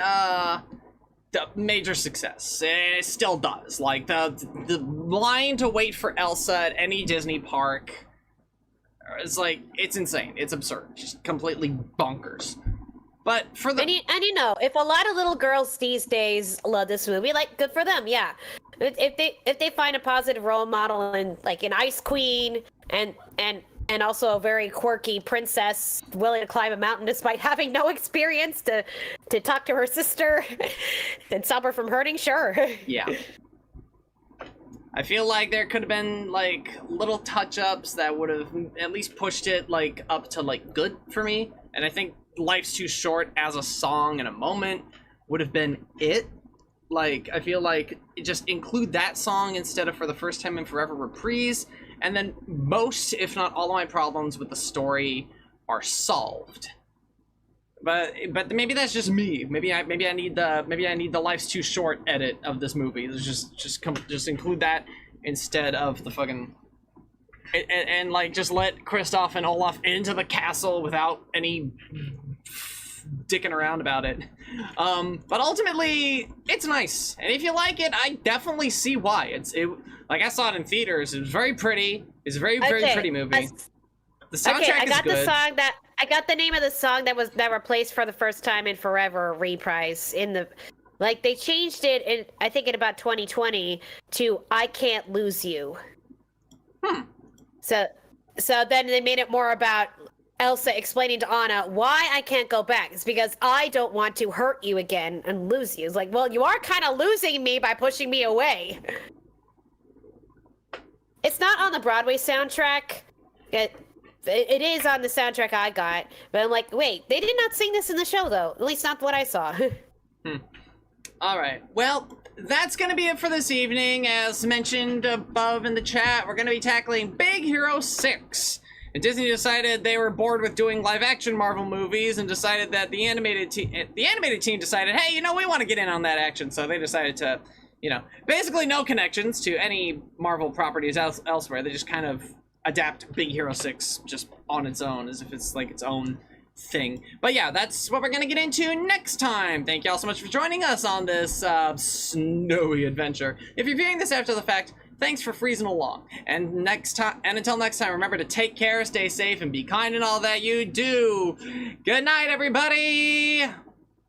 the major success. It still does. Like, the line to wait for Elsa at any Disney park is like, it's insane. It's absurd. Just completely bonkers. But for the and you know, if a lot of little girls these days love this movie, like, good for them, yeah. If they find a positive role model in like an Ice Queen and also a very quirky princess willing to climb a mountain despite having no experience to talk to her sister and stop her from hurting, sure. Yeah. I feel like there could have been, like, little touch-ups that would have at least pushed it, like, up to, like, good for me. And I think Life's Too Short as a song and a moment would have been it. Like, I feel like just include that song instead of For the First Time in Forever reprise. And then most, if not all of my problems with the story are solved. But maybe that's just me. Maybe I need the Life's Too Short edit of this movie. Just include that instead of the fucking and like just let Kristoff and Olaf into the castle without any dicking around about it. But ultimately, it's nice, and if you like it, I definitely see why. Like, I saw it in theaters. It was very pretty. It's a very pretty movie. The soundtrack is good. I got the name of the song that replaced For the First Time in Forever reprise in the, like, they changed it in, I think in about 2020 to I Can't Lose You. So then they made it more about Elsa explaining to Anna why I can't go back. It's because I don't want to hurt you again and lose you. It's like, well, you are kind of losing me by pushing me away. It's not on the Broadway soundtrack. It is on the soundtrack I got, but I'm like, wait, they did not sing this in the show, though. At least not what I saw. All right. Well, that's going to be it for this evening. As mentioned above in the chat, we're going to be tackling Big Hero 6. And Disney decided they were bored with doing live-action Marvel movies and decided that the animated team decided, hey, you know, we want to get in on that action. So they decided to, you know, basically no connections to any Marvel properties elsewhere. They just kind of adapt Big Hero 6 just on its own, as if it's like its own thing. But yeah, that's what we're gonna get into next time. Thank you all so much for joining us on this snowy adventure. If you're viewing this after the fact, thanks for freezing along. And until next time, remember to take care, stay safe, and be kind in all that you do. Good night, everybody!